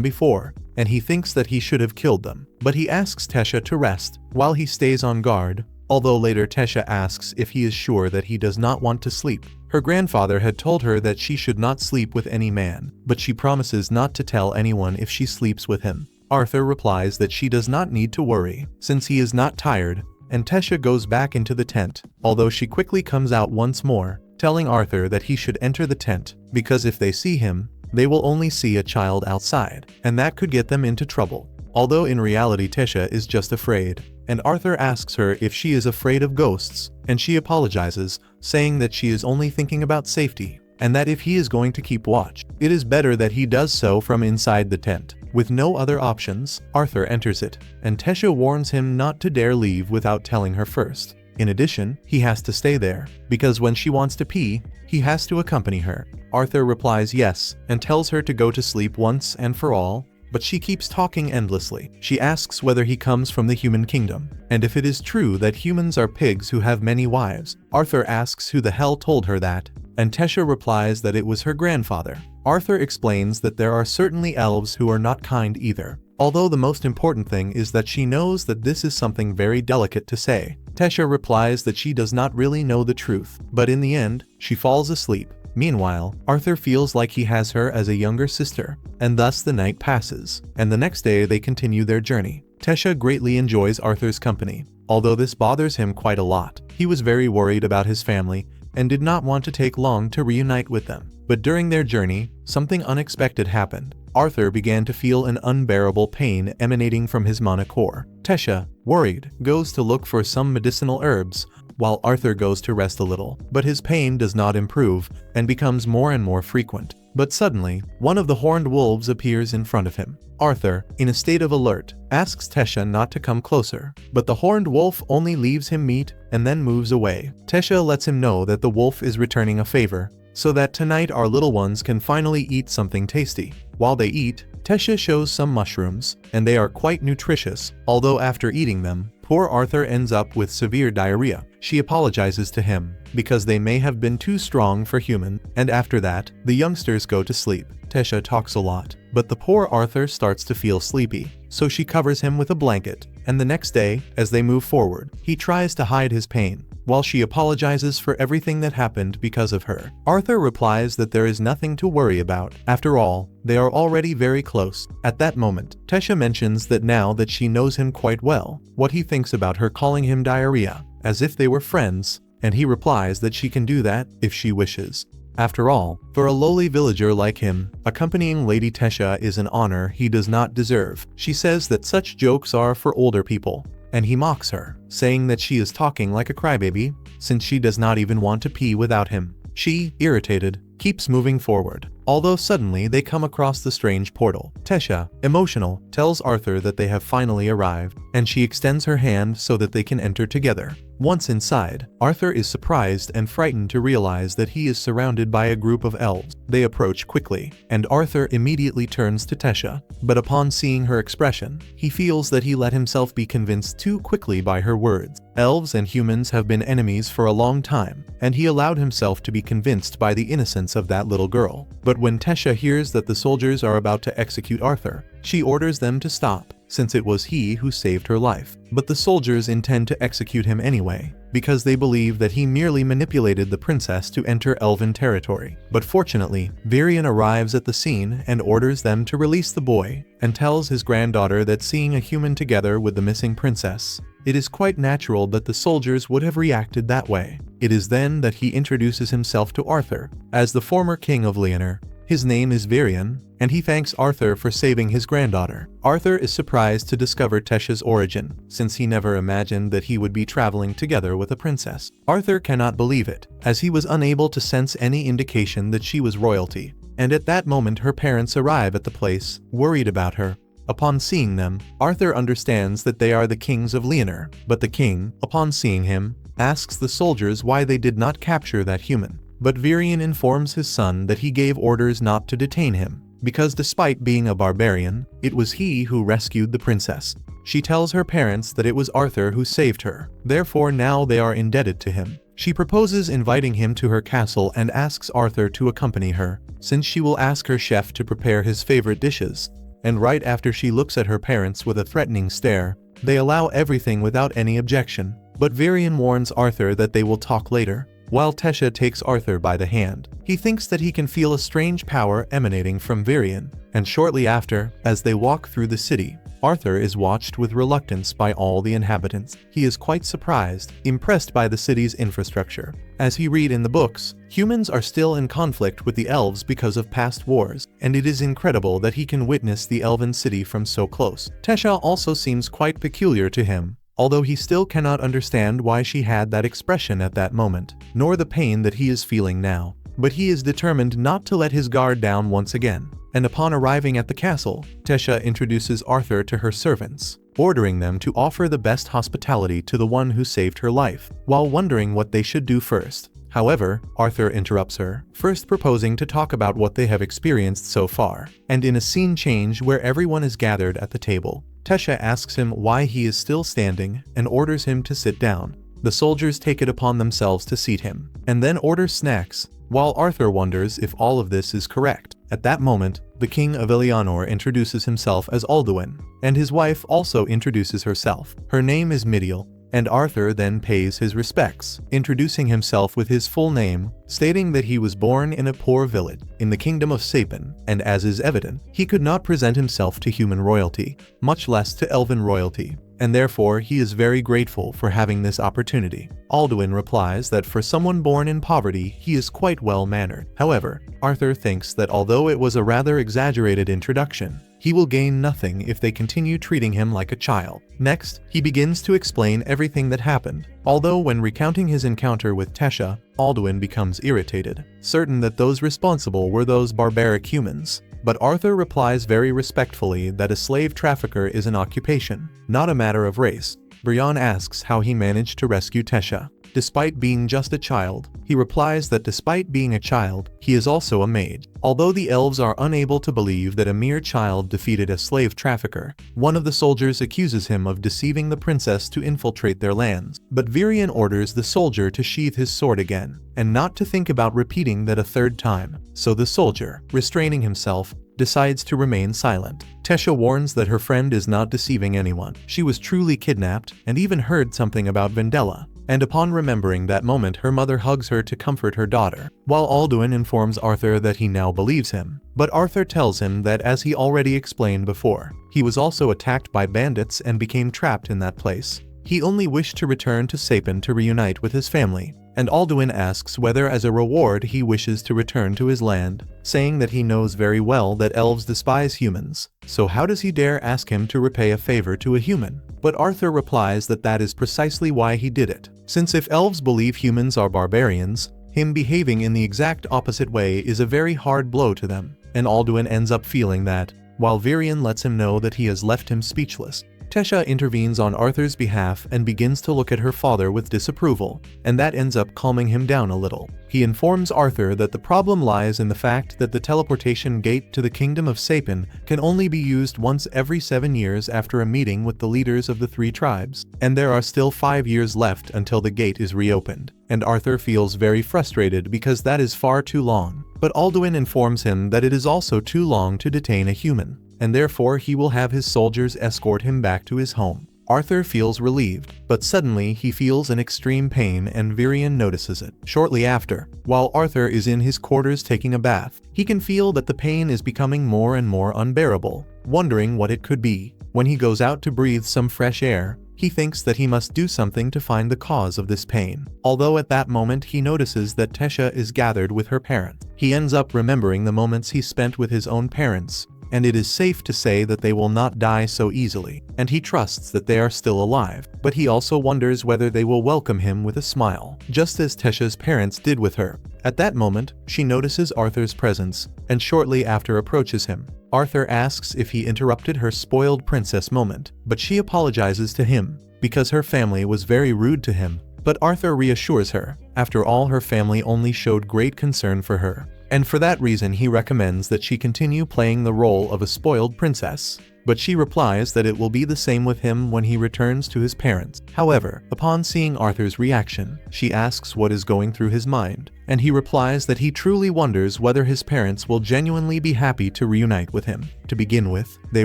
before, and he thinks that he should have killed them. But he asks Tesha to rest, while he stays on guard, although later Tesha asks if he is sure that he does not want to sleep. Her grandfather had told her that she should not sleep with any man, but she promises not to tell anyone if she sleeps with him. Arthur replies that she does not need to worry, since he is not tired, and Tesha goes back into the tent, although she quickly comes out once more, telling Arthur that he should enter the tent, because if they see him, they will only see a child outside, and that could get them into trouble. Although in reality Tesha is just afraid, and Arthur asks her if she is afraid of ghosts, and she apologizes, saying that she is only thinking about safety, and that if he is going to keep watch, it is better that he does so from inside the tent. With no other options, Arthur enters it, and Tesha warns him not to dare leave without telling her first. In addition, he has to stay there, because when she wants to pee, he has to accompany her. Arthur replies yes, and tells her to go to sleep once and for all, but she keeps talking endlessly. She asks whether he comes from the human kingdom, and if it is true that humans are pigs who have many wives. Arthur asks who the hell told her that, and Tesha replies that it was her grandfather. Arthur explains that there are certainly elves who are not kind either, although the most important thing is that she knows that this is something very delicate to say. Tesha replies that she does not really know the truth, but in the end, she falls asleep. Meanwhile, Arthur feels like he has her as a younger sister, and thus the night passes, and the next day they continue their journey. Tesha greatly enjoys Arthur's company, although this bothers him quite a lot. He was very worried about his family, and did not want to take long to reunite with them. But during their journey, something unexpected happened. Arthur began to feel an unbearable pain emanating from his mana core. Tesha, worried, goes to look for some medicinal herbs, while Arthur goes to rest a little, but his pain does not improve and becomes more and more frequent. But suddenly, one of the horned wolves appears in front of him. Arthur, in a state of alert, asks Tesha not to come closer, but the horned wolf only leaves him meat and then moves away. Tesha lets him know that the wolf is returning a favor, so that tonight our little ones can finally eat something tasty. While they eat, Tesha shows some mushrooms, and they are quite nutritious, although after eating them, poor Arthur ends up with severe diarrhea. She apologizes to him, because they may have been too strong for human, and after that, the youngsters go to sleep. Tesha talks a lot, but the poor Arthur starts to feel sleepy, so she covers him with a blanket, and the next day, as they move forward, he tries to hide his pain, while she apologizes for everything that happened because of her. Arthur replies that there is nothing to worry about. After all, they are already very close. At that moment, Tesha mentions that now that she knows him quite well, what he thinks about her calling him diarrhea, as if they were friends, and he replies that she can do that if she wishes. After all, for a lowly villager like him, accompanying Lady Tesha is an honor he does not deserve. She says that such jokes are for older people, and he mocks her, saying that she is talking like a crybaby, since she does not even want to pee without him. She, irritated, keeps moving forward, although suddenly they come across the strange portal. Tesha, emotional, tells Arthur that they have finally arrived, and she extends her hand so that they can enter together. Once inside, Arthur is surprised and frightened to realize that he is surrounded by a group of elves. They approach quickly, and Arthur immediately turns to Tesha, but upon seeing her expression, he feels that he let himself be convinced too quickly by her words. Elves and humans have been enemies for a long time, and he allowed himself to be convinced by the innocence of that little girl. But when Tesha hears that the soldiers are about to execute Arthur, she orders them to stop, since it was he who saved her life. But the soldiers intend to execute him anyway, because they believe that he merely manipulated the princess to enter elven territory. But fortunately, Virion arrives at the scene and orders them to release the boy, and tells his granddaughter that seeing a human together with the missing princess, it is quite natural that the soldiers would have reacted that way. It is then that he introduces himself to Arthur as the former king of Leonor, His name is Virion, and he thanks Arthur for saving his granddaughter. Arthur is surprised to discover Tessia's origin, since he never imagined that he would be traveling together with a princess. Arthur cannot believe it, as he was unable to sense any indication that she was royalty. And at that moment her parents arrive at the place, worried about her. Upon seeing them, Arthur understands that they are the kings of Leonor, but the king, upon seeing him, asks the soldiers why they did not capture that human. But Virion informs his son that he gave orders not to detain him, because despite being a barbarian, it was he who rescued the princess. She tells her parents that it was Arthur who saved her, therefore now they are indebted to him. She proposes inviting him to her castle and asks Arthur to accompany her, since she will ask her chef to prepare his favorite dishes. And right after she looks at her parents with a threatening stare, they allow everything without any objection. But Virion warns Arthur that they will talk later, while Tessia takes Arthur by the hand. He thinks that he can feel a strange power emanating from Virion, and shortly after, as they walk through the city, Arthur is watched with reluctance by all the inhabitants. He is quite surprised, impressed by the city's infrastructure. As he read in the books, humans are still in conflict with the elves because of past wars, and it is incredible that he can witness the elven city from so close. Tessia also seems quite peculiar to him, although he still cannot understand why she had that expression at that moment, nor the pain that he is feeling now. But he is determined not to let his guard down once again. And upon arriving at the castle, Tessia introduces Arthur to her servants, ordering them to offer the best hospitality to the one who saved her life, while wondering what they should do first. However, Arthur interrupts her, first proposing to talk about what they have experienced so far. And in a scene change where everyone is gathered at the table, Tessia asks him why he is still standing and orders him to sit down. The soldiers take it upon themselves to seat him, and then order snacks, while Arthur wonders if all of this is correct. At that moment, the king of Eleanor introduces himself as Alduin, and his wife also introduces herself. Her name is Midiel, and Arthur then pays his respects, introducing himself with his full name, stating that he was born in a poor village in the kingdom of Sapin, and as is evident, he could not present himself to human royalty, much less to elven royalty, and therefore he is very grateful for having this opportunity. Alduin replies that for someone born in poverty, he is quite well-mannered. However, Arthur thinks that although it was a rather exaggerated introduction, he will gain nothing if they continue treating him like a child. Next, he begins to explain everything that happened, although when recounting his encounter with Tessia, Alduin becomes irritated, certain that those responsible were those barbaric humans. But Arthur replies very respectfully that a slave trafficker is an occupation, not a matter of race. Brian asks how he managed to rescue Tessia. Despite being just a child, he replies that despite being a child, he is also a mage. Although the elves are unable to believe that a mere child defeated a slave trafficker, one of the soldiers accuses him of deceiving the princess to infiltrate their lands. But Virion orders the soldier to sheath his sword again, and not to think about repeating that a third time. So the soldier, restraining himself, decides to remain silent. Tessia warns that her friend is not deceiving anyone. She was truly kidnapped, and even heard something about Vendella. And upon remembering that moment, her mother hugs her to comfort her daughter, while Alduin informs Arthur that he now believes him. But Arthur tells him that, as he already explained before, he was also attacked by bandits and became trapped in that place. He only wished to return to Sapin to reunite with his family, and Alduin asks whether as a reward he wishes to return to his land, saying that he knows very well that elves despise humans, so how does he dare ask him to repay a favor to a human? But Arthur replies that that is precisely why he did it, since if elves believe humans are barbarians, him behaving in the exact opposite way is a very hard blow to them, and Alduin ends up feeling that, while Virion lets him know that he has left him speechless. Tessia intervenes on Arthur's behalf and begins to look at her father with disapproval, and that ends up calming him down a little. He informs Arthur that the problem lies in the fact that the teleportation gate to the kingdom of Sapin can only be used once every 7 years after a meeting with the leaders of the 3 tribes, and there are still 5 years left until the gate is reopened. And Arthur feels very frustrated because that is far too long. But Alduin informs him that it is also too long to detain a human, and therefore he will have his soldiers escort him back to his home. Arthur feels relieved, but suddenly he feels an extreme pain and Virion notices it. Shortly after, while Arthur is in his quarters taking a bath, he can feel that the pain is becoming more and more unbearable, wondering what it could be. When he goes out to breathe some fresh air, He thinks that he must do something to find the cause of this pain. Although at that moment he notices that Tesha is gathered with her parents. He ends up remembering the moments he spent with his own parents, and it is safe to say that they will not die so easily, and he trusts that they are still alive. But he also wonders whether they will welcome him with a smile, just as Tesha's parents did with her. At that moment, she notices Arthur's presence, and shortly after approaches him. Arthur asks if he interrupted her spoiled princess moment, but she apologizes to him, because her family was very rude to him. But Arthur reassures her, after all her family only showed great concern for her, and for that reason he recommends that she continue playing the role of a spoiled princess. But she replies that it will be the same with him when he returns to his parents. However, upon seeing Arthur's reaction, she asks what is going through his mind, and he replies that he truly wonders whether his parents will genuinely be happy to reunite with him. To begin with, they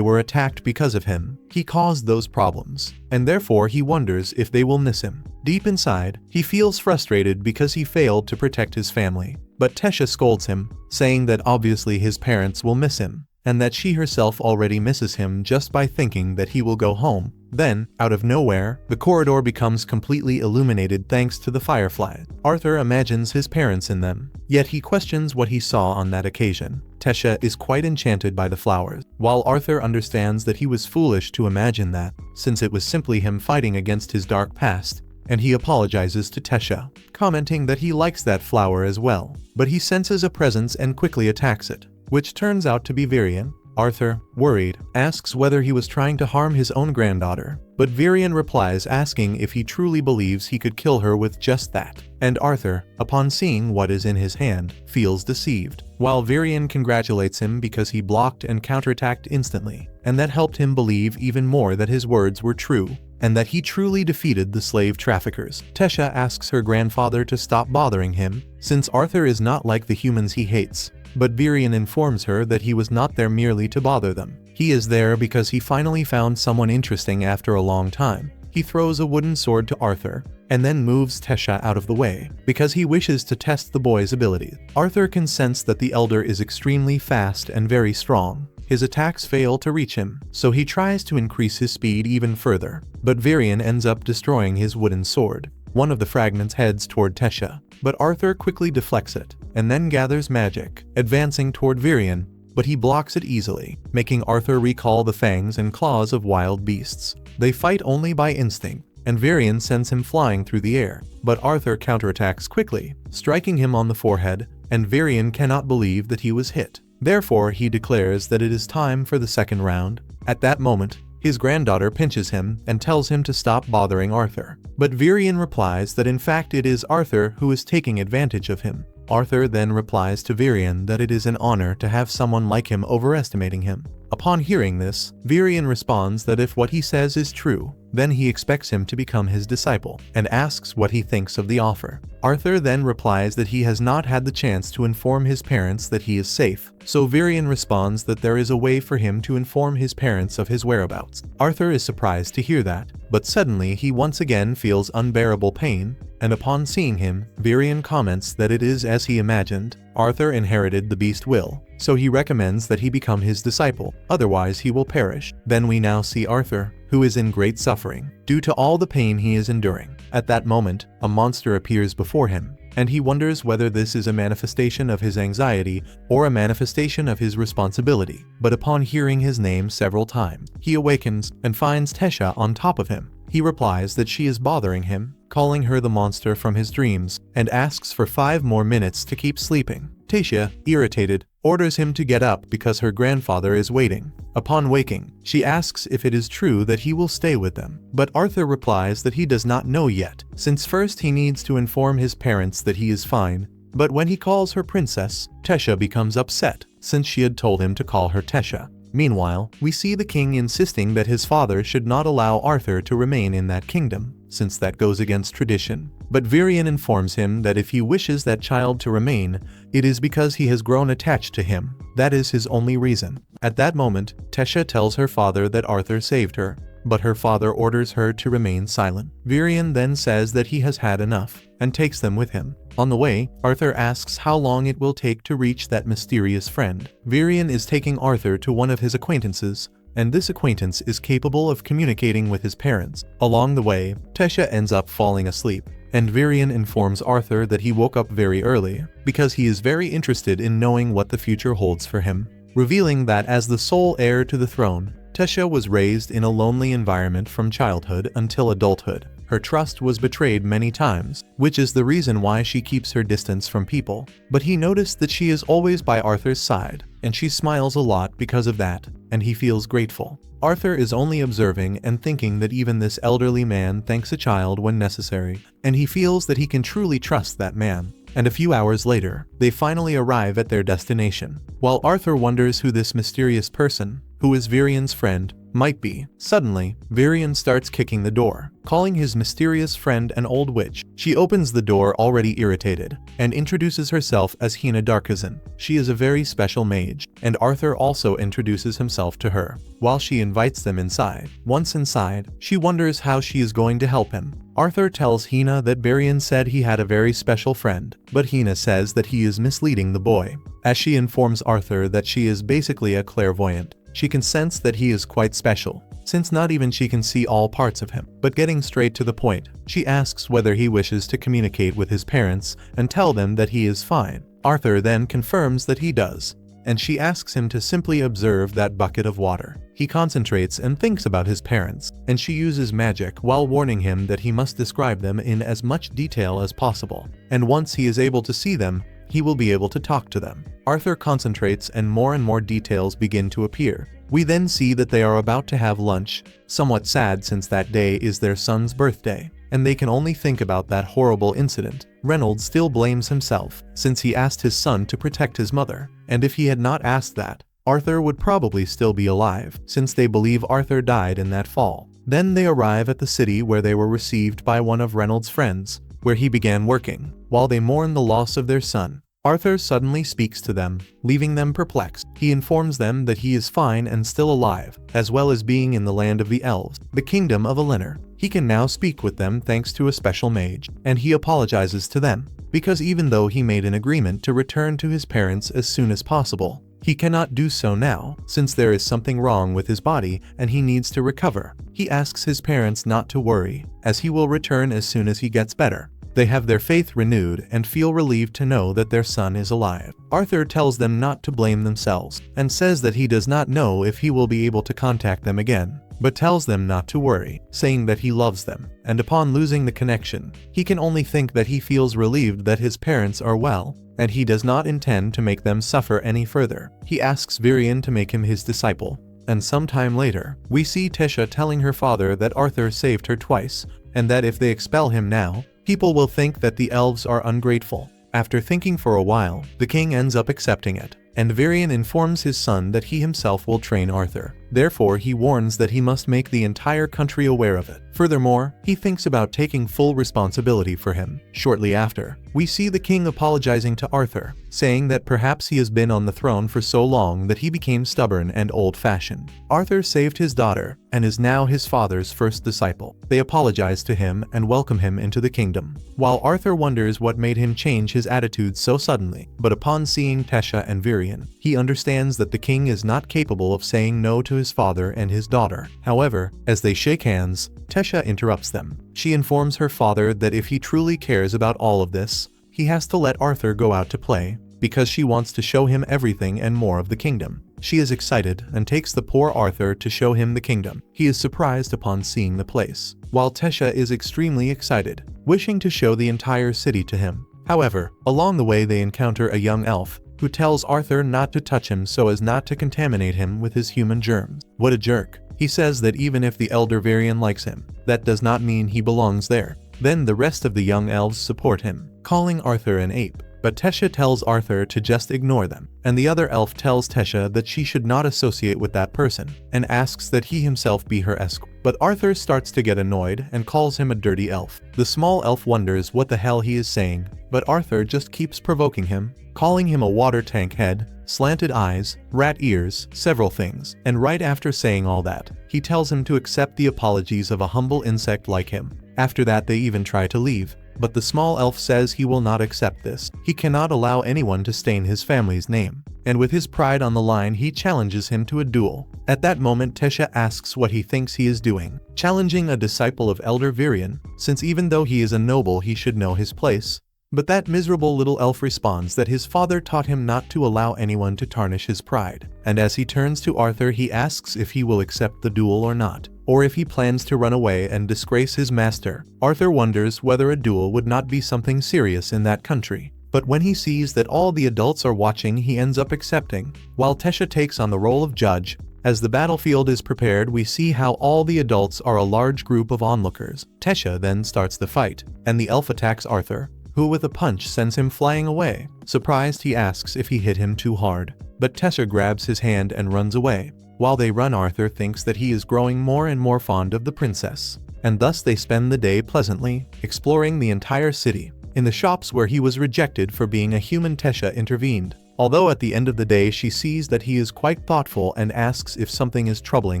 were attacked because of him. He caused those problems, and therefore he wonders if they will miss him. Deep inside, he feels frustrated because he failed to protect his family. But Tesha scolds him, saying that obviously his parents will miss him, and that she herself already misses him just by thinking that he will go home. Then, out of nowhere, the corridor becomes completely illuminated thanks to the fireflies. Arthur imagines his parents in them, yet he questions what he saw on that occasion. Tesha is quite enchanted by the flowers, while Arthur understands that he was foolish to imagine that, since it was simply him fighting against his dark past, and he apologizes to Tesha, commenting that he likes that flower as well. But he senses a presence and quickly attacks it, which turns out to be Virion. Arthur, worried, asks whether he was trying to harm his own granddaughter, but Virion replies asking if he truly believes he could kill her with just that. And Arthur, upon seeing what is in his hand, feels deceived, while Virion congratulates him because he blocked and counterattacked instantly, and that helped him believe even more that his words were true, and that he truly defeated the slave traffickers. Tesha asks her grandfather to stop bothering him, since Arthur is not like the humans he hates. But Virion informs her that he was not there merely to bother them. He is there because he finally found someone interesting after a long time. He throws a wooden sword to Arthur, and then moves Tesha out of the way, because he wishes to test the boy's abilities. Arthur can sense that the elder is extremely fast and very strong. His attacks fail to reach him, so he tries to increase his speed even further. But Virion ends up destroying his wooden sword. One of the fragments heads toward Tesha, but Arthur quickly deflects it, and then gathers magic, advancing toward Virion, but he blocks it easily, making Arthur recall the fangs and claws of wild beasts. They fight only by instinct, and Virion sends him flying through the air, but Arthur counterattacks quickly, striking him on the forehead, and Virion cannot believe that he was hit. Therefore, he declares that it is time for the second round. At that moment, his granddaughter pinches him and tells him to stop bothering Arthur. But Virion replies that in fact it is Arthur who is taking advantage of him. Arthur then replies to Virion that it is an honor to have someone like him overestimating him. Upon hearing this, Virion responds that if what he says is true, then he expects him to become his disciple, and asks what he thinks of the offer. Arthur then replies that he has not had the chance to inform his parents that he is safe, so Virion responds that there is a way for him to inform his parents of his whereabouts. Arthur is surprised to hear that, but suddenly he once again feels unbearable pain, and upon seeing him, Virion comments that it is as he imagined. Arthur inherited the beast will, so he recommends that he become his disciple, otherwise he will perish. Then we now see Arthur, who is in great suffering, due to all the pain he is enduring. At that moment, a monster appears before him, and he wonders whether this is a manifestation of his anxiety or a manifestation of his responsibility. But upon hearing his name several times, he awakens and finds Tesha on top of him. He replies that she is bothering him, calling her the monster from his dreams, and asks for 5 more minutes to keep sleeping. Tesha, irritated, orders him to get up because her grandfather is waiting. Upon waking, she asks if it is true that he will stay with them, but Arthur replies that he does not know yet, since first he needs to inform his parents that he is fine. But when he calls her princess, Tesha becomes upset, since she had told him to call her Tesha. Meanwhile, we see the king insisting that his father should not allow Arthur to remain in that kingdom, since that goes against tradition. But Virion informs him that if he wishes that child to remain, it is because he has grown attached to him. That is his only reason. At that moment, Tesha tells her father that Arthur saved her, but her father orders her to remain silent. Virion then says that he has had enough, and takes them with him. On the way, Arthur asks how long it will take to reach that mysterious friend. Virion is taking Arthur to one of his acquaintances, and this acquaintance is capable of communicating with his parents. Along the way, Tesha ends up falling asleep, and Varian informs Arthur that he woke up very early because he is very interested in knowing what the future holds for him, revealing that as the sole heir to the throne, Tesha was raised in a lonely environment from childhood until adulthood. Her trust was betrayed many times, which is the reason why she keeps her distance from people. But he noticed that she is always by Arthur's side, and she smiles a lot because of that, and he feels grateful. Arthur is only observing and thinking that even this elderly man thanks a child when necessary, and he feels that he can truly trust that man. And a few hours later, they finally arrive at their destination. While Arthur wonders who this mysterious person, who is Varian's friend, might be, suddenly, Varian starts kicking the door, calling his mysterious friend an old witch. She opens the door already irritated, and introduces herself as Hina Darkazan. She is a very special mage, and Arthur also introduces himself to her, while she invites them inside. Once inside, she wonders how she is going to help him. Arthur tells Hina that Varian said he had a very special friend, but Hina says that he is misleading the boy, as she informs Arthur that she is basically a clairvoyant. She can sense that he is quite special, since not even she can see all parts of him. But getting straight to the point, she asks whether he wishes to communicate with his parents and tell them that he is fine. Arthur then confirms that he does, and she asks him to simply observe that bucket of water. He concentrates and thinks about his parents, and she uses magic while warning him that he must describe them in as much detail as possible. And once he is able to see them, he will be able to talk to them. Arthur concentrates and more details begin to appear. We then see that they are about to have lunch, somewhat sad since that day is their son's birthday, and they can only think about that horrible incident. Reynolds still blames himself, since he asked his son to protect his mother, and if he had not asked that, Arthur would probably still be alive, since they believe Arthur died in that fall. Then they arrive at the city where they were received by one of Reynolds' friends, where he began working. While they mourn the loss of their son, Arthur suddenly speaks to them, leaving them perplexed. He informs them that he is fine and still alive, as well as being in the land of the elves, the kingdom of Elinor. He can now speak with them thanks to a special mage, and he apologizes to them, because even though he made an agreement to return to his parents as soon as possible, he cannot do so now, since there is something wrong with his body and he needs to recover. He asks his parents not to worry, as he will return as soon as he gets better. They have their faith renewed and feel relieved to know that their son is alive. Arthur tells them not to blame themselves, and says that he does not know if he will be able to contact them again, but tells them not to worry, saying that he loves them, and upon losing the connection, he can only think that he feels relieved that his parents are well, and he does not intend to make them suffer any further. He asks Varian to make him his disciple, and sometime later, we see Tesha telling her father that Arthur saved her twice, and that if they expel him now, people will think that the elves are ungrateful. After thinking for a while, the king ends up accepting it, and Varian informs his son that he himself will train Arthur. Therefore, he warns that he must make the entire country aware of it. Furthermore, he thinks about taking full responsibility for him. Shortly after, we see the king apologizing to Arthur, saying that perhaps he has been on the throne for so long that he became stubborn and old-fashioned. Arthur saved his daughter and is now his father's first disciple. They apologize to him and welcome him into the kingdom. While Arthur wonders what made him change his attitude so suddenly, but upon seeing Tesha and Varian, he understands that the king is not capable of saying no to his father and his daughter. However, as they shake hands, Tesha interrupts them. She informs her father that if he truly cares about all of this, he has to let Arthur go out to play, because she wants to show him everything and more of the kingdom. She is excited and takes the poor Arthur to show him the kingdom. He is surprised upon seeing the place, while Tesha is extremely excited, wishing to show the entire city to him. However, along the way they encounter a young elf, who tells Arthur not to touch him so as not to contaminate him with his human germs. What a jerk. He says that even if the elder Varian likes him, that does not mean he belongs there. Then the rest of the young elves support him, calling Arthur an ape. But Tesha tells Arthur to just ignore them, and the other elf tells Tesha that she should not associate with that person, and asks that he himself be her escort. But Arthur starts to get annoyed and calls him a dirty elf. The small elf wonders what the hell he is saying, but Arthur just keeps provoking him, calling him a water tank head, slanted eyes, rat ears, several things. And right after saying all that, he tells him to accept the apologies of a humble insect like him. After that they even try to leave, but the small elf says he will not accept this. He cannot allow anyone to stain his family's name. And with his pride on the line, he challenges him to a duel. At that moment, Tesha asks what he thinks he is doing, challenging a disciple of Elder Virion, since even though he is a noble he should know his place. But that miserable little elf responds that his father taught him not to allow anyone to tarnish his pride. And as he turns to Arthur, he asks if he will accept the duel or not, or if he plans to run away and disgrace his master. Arthur wonders whether a duel would not be something serious in that country. But when he sees that all the adults are watching, he ends up accepting, while Tesha takes on the role of judge. As the battlefield is prepared, we see how all the adults are a large group of onlookers. Tesha then starts the fight, and the elf attacks Arthur, who with a punch sends him flying away. Surprised, he asks if he hit him too hard, but Tesha grabs his hand and runs away. While they run, Arthur thinks that he is growing more and more fond of the princess, and thus they spend the day pleasantly, exploring the entire city. In the shops where he was rejected for being a human, Tesha intervened, although at the end of the day she sees that he is quite thoughtful and asks if something is troubling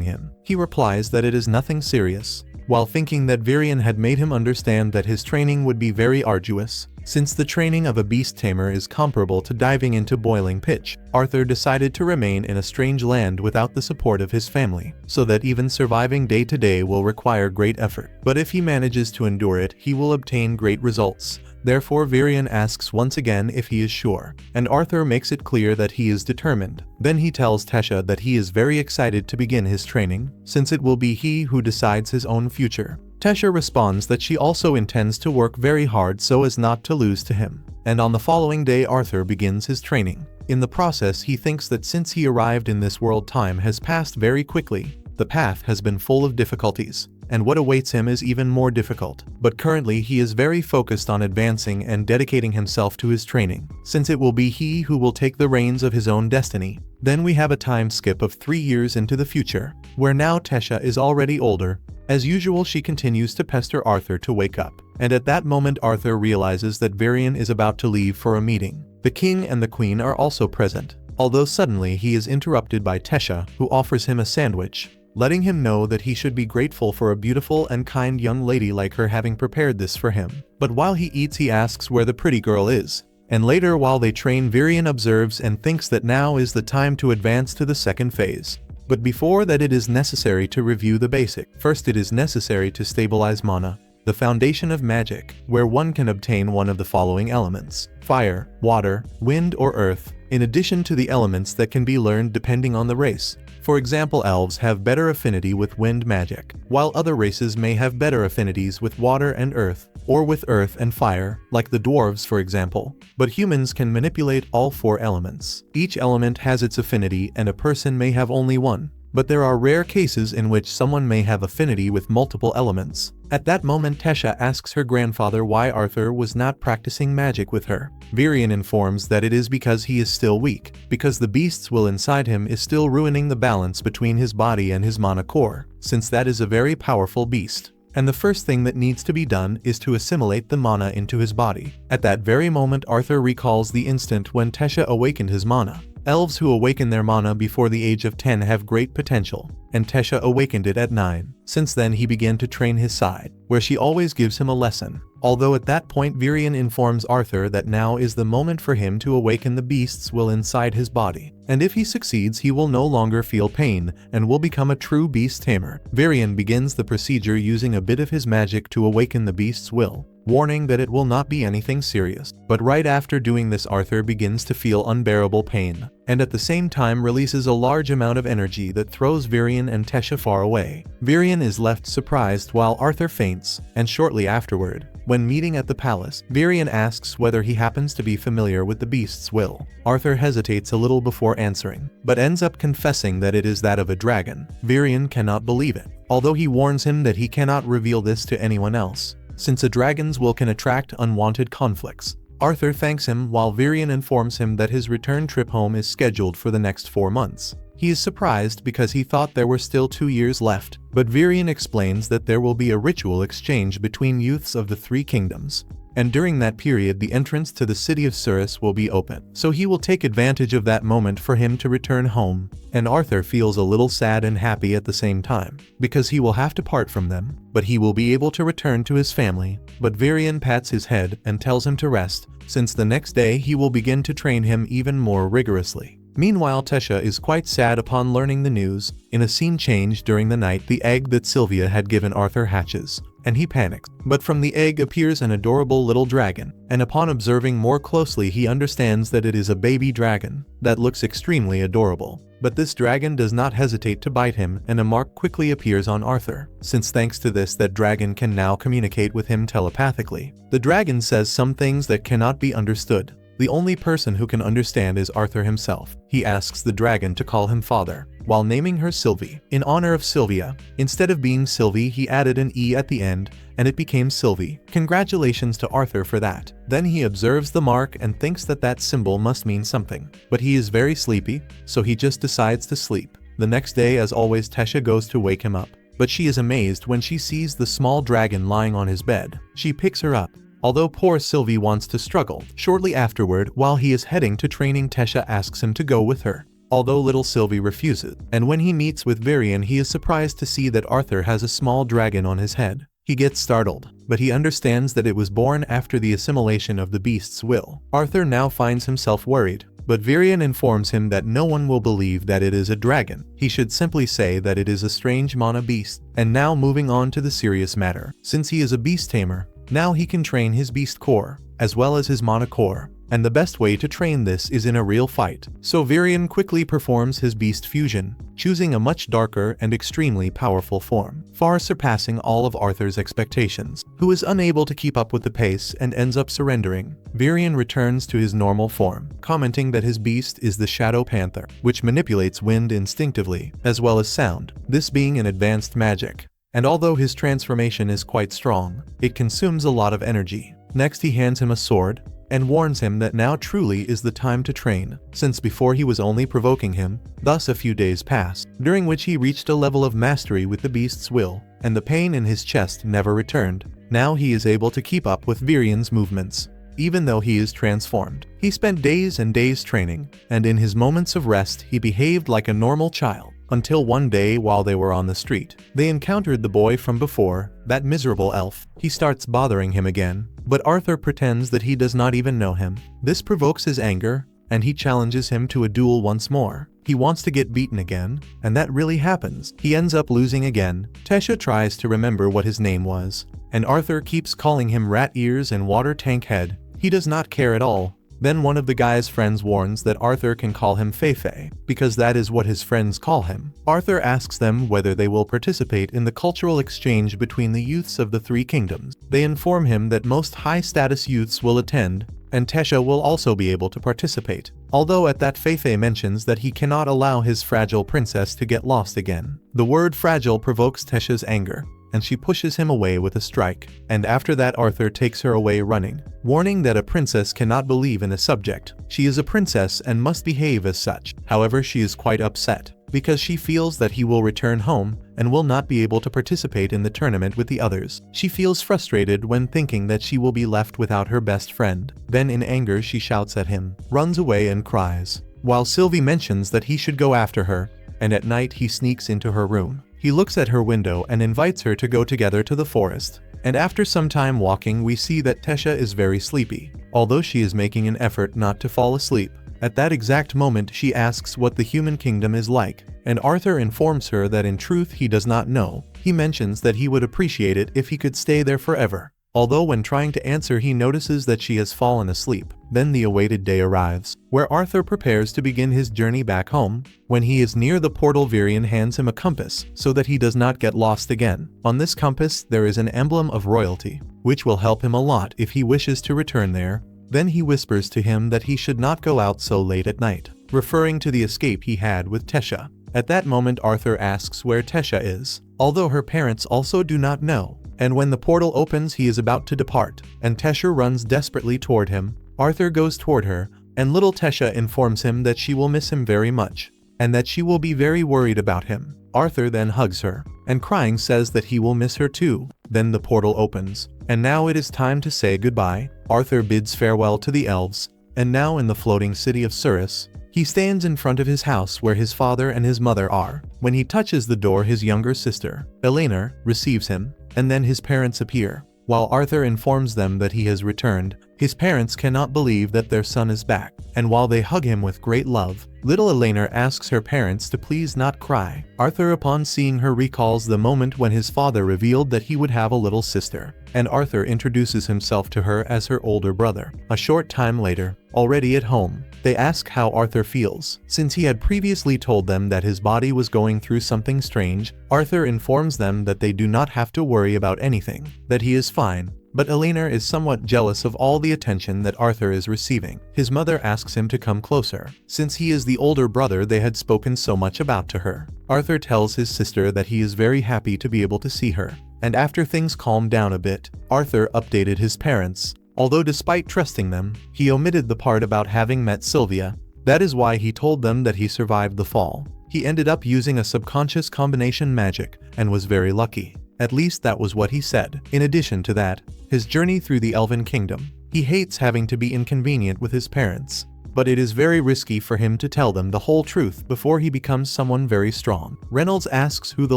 him. He replies that it is nothing serious, while thinking that Virion had made him understand that his training would be very arduous. Since the training of a beast tamer is comparable to diving into boiling pitch, Arthur decided to remain in a strange land without the support of his family, so that even surviving day to day will require great effort. But if he manages to endure it, he will obtain great results. Therefore Virion asks once again if he is sure, and Arthur makes it clear that he is determined. Then he tells Tesha that he is very excited to begin his training, since it will be he who decides his own future. Tesha responds that she also intends to work very hard so as not to lose to him. And on the following day, Arthur begins his training. In the process, he thinks that since he arrived in this world, time has passed very quickly. The path has been full of difficulties, and what awaits him is even more difficult. But currently he is very focused on advancing and dedicating himself to his training, since it will be he who will take the reins of his own destiny. Then we have a time skip of 3 years into the future, where now Tesha is already older. As usual, she continues to pester Arthur to wake up, and at that moment Arthur realizes that Virion is about to leave for a meeting. The king and the queen are also present, although suddenly he is interrupted by Tesha, who offers him a sandwich, letting him know that he should be grateful for a beautiful and kind young lady like her having prepared this for him. But while he eats, he asks where the pretty girl is. And later, while they train, Virion observes and thinks that now is the time to advance to the second phase. But before that, it is necessary to review the basic. First, it is necessary to stabilize mana, the foundation of magic, where one can obtain one of the following elements: fire, water, wind, or earth, in addition to the elements that can be learned depending on the race. For example, elves have better affinity with wind magic, while other races may have better affinities with water and earth, or with earth and fire, like the dwarves for example. But humans can manipulate all 4 elements. Each element has its affinity, and a person may have only one. But there are rare cases in which someone may have affinity with multiple elements. At that moment, Tesha asks her grandfather why Arthur was not practicing magic with her. Virion informs that it is because he is still weak, because the beast's will inside him is still ruining the balance between his body and his mana core, since that is a very powerful beast. And the first thing that needs to be done is to assimilate the mana into his body. At that very moment, Arthur recalls the instant when Tesha awakened his mana. Elves who awaken their mana before the age of 10 have great potential, and Tesha awakened it at 9. Since then he began to train his side, where she always gives him a lesson. Although at that point Virion informs Arthur that now is the moment for him to awaken the beast's will inside his body, and if he succeeds he will no longer feel pain and will become a true beast tamer. Virion begins the procedure using a bit of his magic to awaken the beast's will, warning that it will not be anything serious. But right after doing this, Arthur begins to feel unbearable pain, and at the same time releases a large amount of energy that throws Virion and Tesha far away. Virion is left surprised while Arthur faints, and shortly afterward, when meeting at the palace, Virion asks whether he happens to be familiar with the beast's will. Arthur hesitates a little before answering, but ends up confessing that it is that of a dragon. Virion cannot believe it, although he warns him that he cannot reveal this to anyone else, since a dragon's will can attract unwanted conflicts. Arthur thanks him while Virion informs him that his return trip home is scheduled for the next 4 months. He is surprised because he thought there were still 2 years left, but Virion explains that there will be a ritual exchange between youths of the 3 kingdoms. and during that period the entrance to the city of Surus will be open. So he will take advantage of that moment for him to return home, and Arthur feels a little sad and happy at the same time, because he will have to part from them, but he will be able to return to his family. But Varian pats his head and tells him to rest, since the next day he will begin to train him even more rigorously. Meanwhile, Tesha is quite sad upon learning the news. In a scene change during the night, the egg that Sylvia had given Arthur hatches, and he panics. But from the egg appears an adorable little dragon, and upon observing more closely he understands that it is a baby dragon that looks extremely adorable. But this dragon does not hesitate to bite him, and a mark quickly appears on Arthur, since thanks to this that dragon can now communicate with him telepathically. The dragon says some things that cannot be understood. The only person who can understand is Arthur himself. He asks the dragon to call him father, while naming her Sylvie, in honor of Sylvia. Instead of being Sylvie, he added an E at the end, and it became Sylvie. Congratulations to Arthur for that. Then he observes the mark and thinks that that symbol must mean something. But he is very sleepy, so he just decides to sleep. The next day, as always, Tesha goes to wake him up, but she is amazed when she sees the small dragon lying on his bed. She picks her up, although poor Sylvie wants to struggle. Shortly afterward, while he is heading to training, Tesha asks him to go with her, although little Sylvie refuses. And when he meets with Varian, he is surprised to see that Arthur has a small dragon on his head. He gets startled, but he understands that it was born after the assimilation of the beast's will. Arthur now finds himself worried, but Varian informs him that no one will believe that it is a dragon. He should simply say that it is a strange mana beast. And now moving on to the serious matter. Since he is a beast tamer, now he can train his beast core, as well as his mana core. And the best way to train this is in a real fight. So Varian quickly performs his beast fusion, choosing a much darker and extremely powerful form, far surpassing all of Arthur's expectations, who is unable to keep up with the pace and ends up surrendering. Varian returns to his normal form, commenting that his beast is the Shadow Panther, which manipulates wind instinctively, as well as sound, this being an advanced magic. And although his transformation is quite strong, it consumes a lot of energy. Next he hands him a sword, and warns him that now truly is the time to train, since before he was only provoking him. Thus a few days passed, during which he reached a level of mastery with the beast's will, and the pain in his chest never returned. Now he is able to keep up with Varian's movements, even though he is transformed. He spent days and days training, and in his moments of rest he behaved like a normal child. Until one day, while they were on the street, they encountered the boy from before, that miserable elf. He starts bothering him again, but Arthur pretends that he does not even know him. This provokes his anger, and he challenges him to a duel once more. He wants to get beaten again, and that really happens. He ends up losing again. Tesha tries to remember what his name was, and Arthur keeps calling him Rat Ears and Water Tank Head. He does not care at all. Then one of the guy's friends warns that Arthur can call him Feifei, because that is what his friends call him. Arthur asks them whether they will participate in the cultural exchange between the youths of the three kingdoms. They inform him that most high-status youths will attend, and Tesha will also be able to participate. Although at that Feifei mentions that he cannot allow his fragile princess to get lost again. The word fragile provokes Tesha's anger, and she pushes him away with a strike. And after that Arthur takes her away running, warning that a princess cannot believe in a subject. She is a princess and must behave as such. However, she is quite upset, because she feels that he will return home and will not be able to participate in the tournament with the others. She feels frustrated when thinking that she will be left without her best friend. Then in anger she shouts at him, runs away and cries, while Sylvie mentions that he should go after her, and at night he sneaks into her room. He looks at her window and invites her to go together to the forest. And after some time walking, we see that Tesha is very sleepy, although she is making an effort not to fall asleep. At that exact moment she asks what the human kingdom is like, and Arthur informs her that in truth he does not know. He mentions that he would appreciate it if he could stay there forever, although when trying to answer he notices that she has fallen asleep. Then the awaited day arrives, where Arthur prepares to begin his journey back home. When he is near the portal, Varian hands him a compass so that he does not get lost again. On this compass there is an emblem of royalty, which will help him a lot if he wishes to return there. Then he whispers to him that he should not go out so late at night, referring to the escape he had with Tesha. At that moment Arthur asks where Tesha is, although her parents also do not know. And when the portal opens he is about to depart, and Tesha runs desperately toward him. Arthur goes toward her, and little Tesha informs him that she will miss him very much, and that she will be very worried about him. Arthur then hugs her, and crying says that he will miss her too. Then the portal opens, And now it is time to say goodbye. Arthur bids farewell to the elves, and now in the floating city of Surus, he stands in front of his house where his father and his mother are. When he touches the door, his younger sister, Eleanor, receives him, and then his parents appear. While Arthur informs them that he has returned, his parents cannot believe that their son is back, and while they hug him with great love, little Eleanor asks her parents to please not cry. Arthur, upon seeing her, recalls the moment when his father revealed that he would have a little sister, and Arthur introduces himself to her as her older brother. A short time later, already at home, they ask how Arthur feels. Since he had previously told them that his body was going through something strange, Arthur informs them that they do not have to worry about anything, that he is fine. But Eleanor is somewhat jealous of all the attention that Arthur is receiving. His mother asks him to come closer, since he is the older brother they had spoken so much about to her. Arthur tells his sister that he is very happy to be able to see her, and after things calmed down a bit, Arthur updated his parents. Although despite trusting them, he omitted the part about having met Sylvia. That is why he told them that he survived the fall. He ended up using a subconscious combination magic, and was very lucky. At least that was what he said. In addition to that, his journey through the Elven Kingdom. He hates having to be inconvenient with his parents, but it is very risky for him to tell them the whole truth before he becomes someone very strong. Reynolds asks who the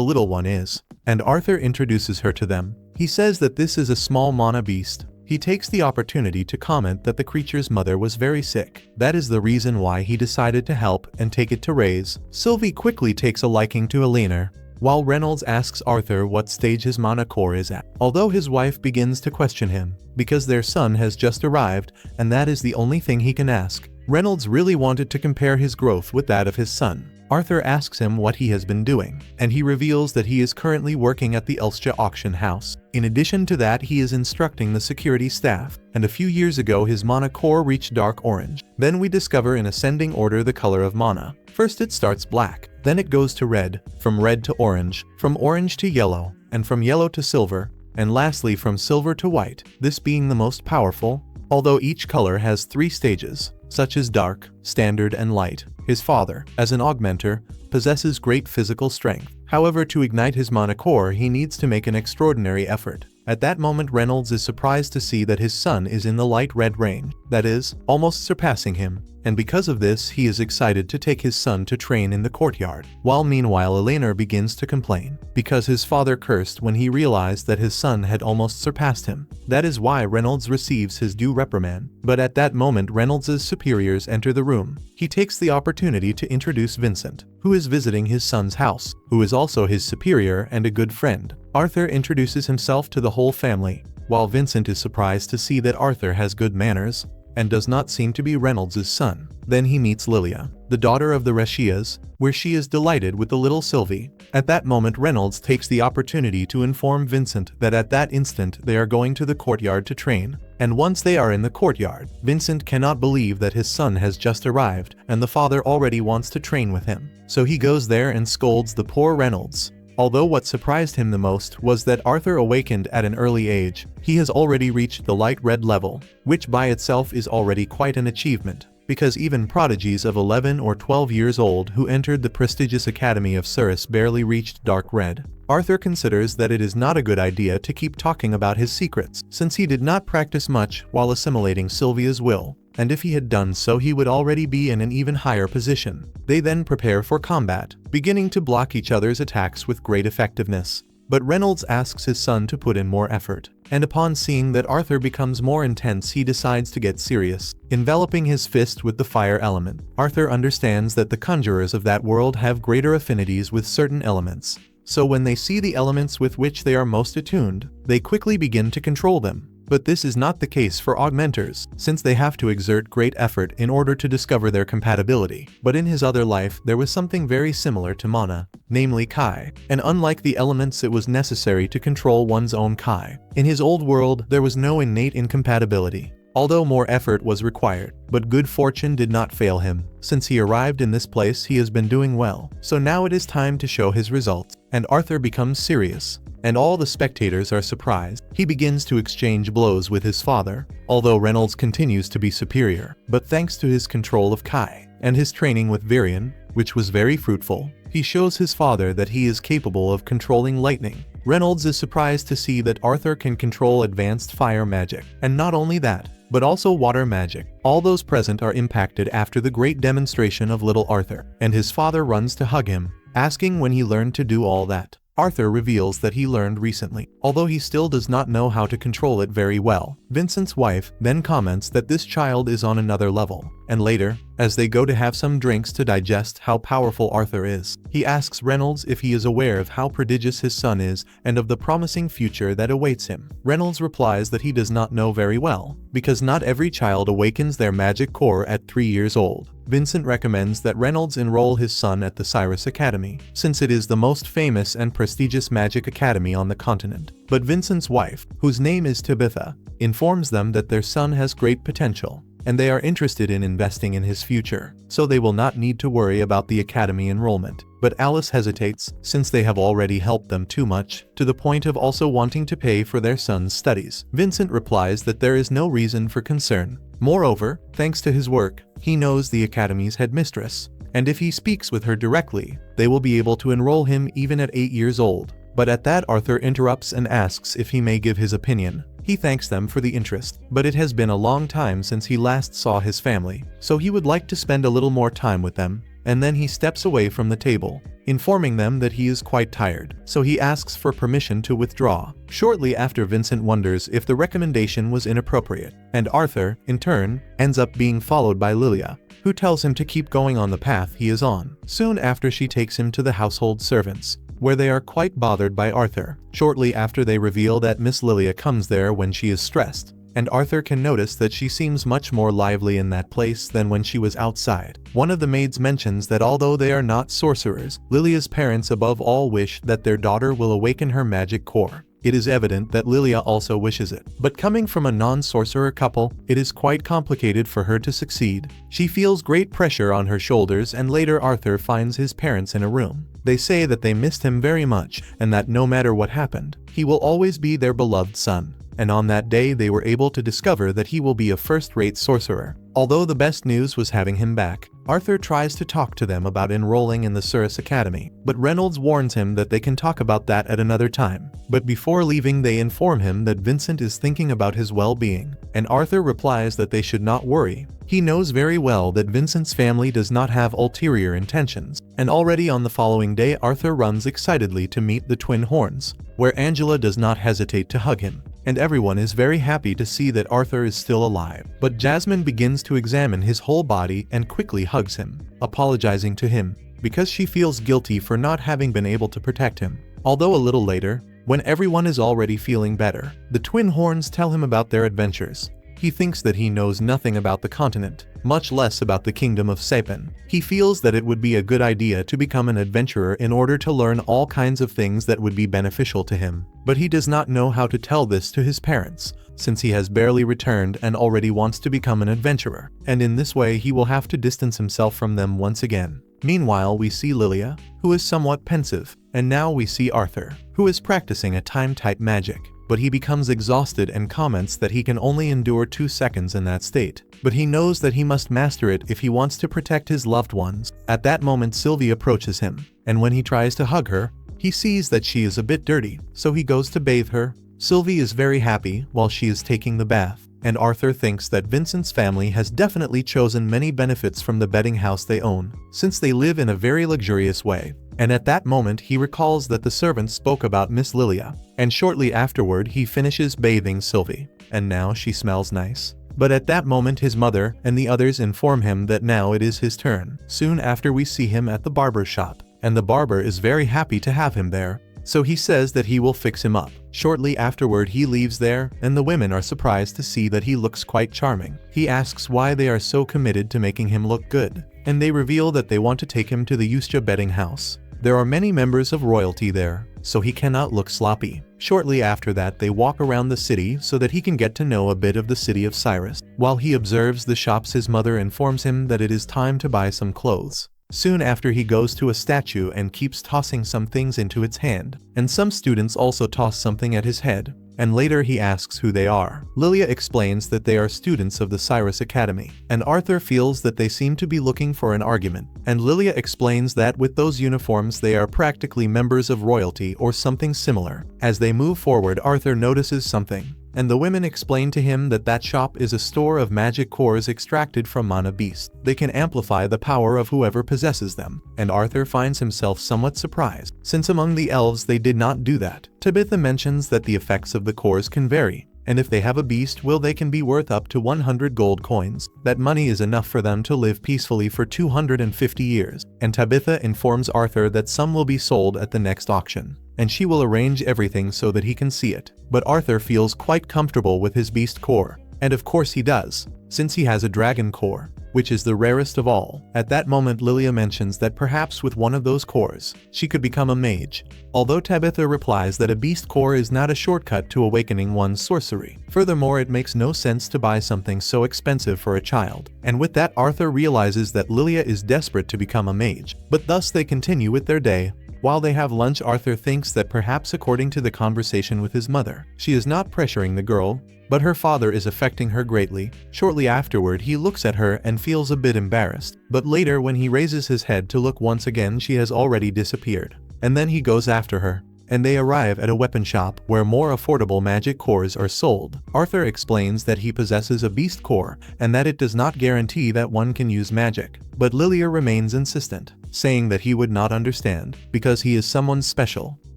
little one is, and Arthur introduces her to them. He says that this is a small mana beast. He takes the opportunity to comment that the creature's mother was very sick. That is the reason why he decided to help and take it to raise. Sylvie quickly takes a liking to Eleanor, while Reynolds asks Arthur what stage his mana core is at. Although his wife begins to question him, because their son has just arrived, and that is the only thing he can ask. Reynolds really wanted to compare his growth with that of his son. Arthur asks him what he has been doing, and he reveals that he is currently working at the Elstja auction house. In addition to that, he is instructing the security staff, and a few years ago his mana core reached dark orange. Then we discover in ascending order the color of mana. First it starts black, then it goes to red, from red to orange, from orange to yellow, and from yellow to silver, and lastly from silver to white, this being the most powerful, although each color has 3 stages, such as dark, standard, and light. His father, as an augmenter, possesses great physical strength. However, to ignite his mana core, he needs to make an extraordinary effort. At that moment, Reynolds is surprised to see that his son is in the light red range, that is, almost surpassing him, and because of this he is excited to take his son to train in the courtyard. While meanwhile Eleanor begins to complain, because his father cursed when he realized that his son had almost surpassed him. That is why Reynolds receives his due reprimand. But at that moment Reynolds' superiors enter the room. He takes the opportunity to introduce Vincent, who is visiting his son's house, who is also his superior and a good friend. Arthur introduces himself to the whole family, while Vincent is surprised to see that Arthur has good manners, and does not seem to be Reynolds' son. Then he meets Lilia, the daughter of the Reshias, where she is delighted with the little Sylvie. At that moment Reynolds takes the opportunity to inform Vincent that at that instant they are going to the courtyard to train. And once they are in the courtyard, Vincent cannot believe that his son has just arrived, and the father already wants to train with him. So he goes there and scolds the poor Reynolds. Although what surprised him the most was that Arthur awakened at an early age. He has already reached the light red level, which by itself is already quite an achievement, because even prodigies of 11 or 12 years old who entered the prestigious Academy of Surus barely reached dark red. Arthur considers that it is not a good idea to keep talking about his secrets, since he did not practice much while assimilating Sylvia's will, and if he had done so he would already be in an even higher position. They then prepare for combat, beginning to block each other's attacks with great effectiveness. But Reynolds asks his son to put in more effort, and upon seeing that Arthur becomes more intense he decides to get serious, enveloping his fist with the fire element. Arthur understands that the conjurers of that world have greater affinities with certain elements, so when they see the elements with which they are most attuned, they quickly begin to control them. But this is not the case for augmenters, since they have to exert great effort in order to discover their compatibility. But in his other life there was something very similar to mana, namely Kai, and unlike the elements it was necessary to control one's own Kai. In his old world there was no innate incompatibility, although more effort was required, but good fortune did not fail him. Since he arrived in this place he has been doing well, so now it is time to show his results, and Arthur becomes serious. And all the spectators are surprised. He begins to exchange blows with his father, although Reynolds continues to be superior. But thanks to his control of Kai, and his training with Virion, which was very fruitful, he shows his father that he is capable of controlling lightning. Reynolds is surprised to see that Arthur can control advanced fire magic. And not only that, but also water magic. All those present are impacted after the great demonstration of little Arthur, and his father runs to hug him, asking when he learned to do all that. Arthur reveals that he learned recently, although he still does not know how to control it very well. Vincent's wife then comments that this child is on another level, and later, as they go to have some drinks to digest how powerful Arthur is, he asks Reynolds if he is aware of how prodigious his son is and of the promising future that awaits him. Reynolds replies that he does not know very well, because not every child awakens their magic core at 3 years old. Vincent recommends that Reynolds enroll his son at the Cyrus Academy, since it is the most famous and prestigious magic academy on the continent. But Vincent's wife, whose name is Tabitha, informs them that their son has great potential, and they are interested in investing in his future, so they will not need to worry about the academy enrollment. But Alice hesitates, since they have already helped them too much, to the point of also wanting to pay for their son's studies. Vincent replies that there is no reason for concern. Moreover, thanks to his work, he knows the academy's headmistress, and if he speaks with her directly, they will be able to enroll him even at 8 years old. But at that, Arthur interrupts and asks if he may give his opinion. He thanks them for the interest, but it has been a long time since he last saw his family, so he would like to spend a little more time with them, and then he steps away from the table, informing them that he is quite tired, so he asks for permission to withdraw. Shortly after, Vincent wonders if the recommendation was inappropriate, and Arthur, in turn, ends up being followed by Lilia, who tells him to keep going on the path he is on. Soon after, she takes him to the household servants, where they are quite bothered by Arthur. Shortly after, they reveal that Miss Lilia comes there when she is stressed, and Arthur can notice that she seems much more lively in that place than when she was outside. One of the maids mentions that although they are not sorcerers, Lilia's parents above all wish that their daughter will awaken her magic core. It is evident that Lilia also wishes it, but coming from a non-sorcerer couple, it is quite complicated for her to succeed. She feels great pressure on her shoulders, and later Arthur finds his parents in a room. They say that they missed him very much, and that no matter what happened, he will always be their beloved son. And on that day, they were able to discover that he will be a first-rate sorcerer. Although the best news was having him back, Arthur tries to talk to them about enrolling in the Cyrus Academy, but Reynolds warns him that they can talk about that at another time. But before leaving, they inform him that Vincent is thinking about his well-being, and Arthur replies that they should not worry. He knows very well that Vincent's family does not have ulterior intentions, and already on the following day, Arthur runs excitedly to meet the twin horns, where Angela does not hesitate to hug him, and everyone is very happy to see that Arthur is still alive. But Jasmine begins to examine his whole body and quickly hugs him, apologizing to him, because she feels guilty for not having been able to protect him. Although a little later, when everyone is already feeling better, the twin horns tell him about their adventures. He thinks that he knows nothing about the continent, much less about the kingdom of Sapin. He feels that it would be a good idea to become an adventurer in order to learn all kinds of things that would be beneficial to him. But he does not know how to tell this to his parents, since he has barely returned and already wants to become an adventurer, and in this way he will have to distance himself from them once again. Meanwhile, we see Lilia, who is somewhat pensive, and now we see Arthur, who is practicing a time-type magic. But he becomes exhausted and comments that he can only endure 2 seconds in that state. But he knows that he must master it if he wants to protect his loved ones. At that moment, Sylvie approaches him, and when he tries to hug her, he sees that she is a bit dirty, so he goes to bathe her. Sylvie is very happy while she is taking the bath, and Arthur thinks that Vincent's family has definitely chosen many benefits from the betting house they own, since they live in a very luxurious way. And at that moment, he recalls that the servants spoke about Miss Lilia, and shortly afterward he finishes bathing Sylvie, and now she smells nice. But at that moment, his mother and the others inform him that now it is his turn. Soon after, we see him at the barber shop, and the barber is very happy to have him there, so he says that he will fix him up. Shortly afterward, he leaves there, and the women are surprised to see that he looks quite charming. He asks why they are so committed to making him look good, and they reveal that they want to take him to the Ustia betting house. There are many members of royalty there, so he cannot look sloppy. Shortly after that, they walk around the city so that he can get to know a bit of the city of Cyrus. While he observes the shops, his mother informs him that it is time to buy some clothes. Soon after, he goes to a statue and keeps tossing some things into its hand, and some students also toss something at his head, and later he asks who they are. Lilia explains that they are students of the Cyrus Academy, and Arthur feels that they seem to be looking for an argument, and Lilia explains that with those uniforms they are practically members of royalty or something similar. As they move forward, Arthur notices something, and the women explain to him that that shop is a store of magic cores extracted from mana beasts. They can amplify the power of whoever possesses them, and Arthur finds himself somewhat surprised, since among the elves they did not do that. Tabitha mentions that the effects of the cores can vary, and if they have a beast will they can be worth up to 100 gold coins. That money is enough for them to live peacefully for 250 years, and Tabitha informs Arthur that some will be sold at the next auction, and she will arrange everything so that he can see it. But Arthur feels quite comfortable with his beast core, and of course he does, since he has a dragon core, which is the rarest of all. At that moment Lilia mentions that perhaps with one of those cores, she could become a mage, although Tabitha replies that a beast core is not a shortcut to awakening one's sorcery. Furthermore, it makes no sense to buy something so expensive for a child. And with that, Arthur realizes that Lilia is desperate to become a mage, but thus they continue with their day. While they have lunch, Arthur thinks that perhaps according to the conversation with his mother, she is not pressuring the girl, but her father is affecting her greatly. Shortly afterward he looks at her and feels a bit embarrassed, but later when he raises his head to look once again she has already disappeared. And then he goes after her, and they arrive at a weapon shop where more affordable magic cores are sold. Arthur explains that he possesses a beast core and that it does not guarantee that one can use magic, but Lilia remains insistent, saying that he would not understand because he is someone special.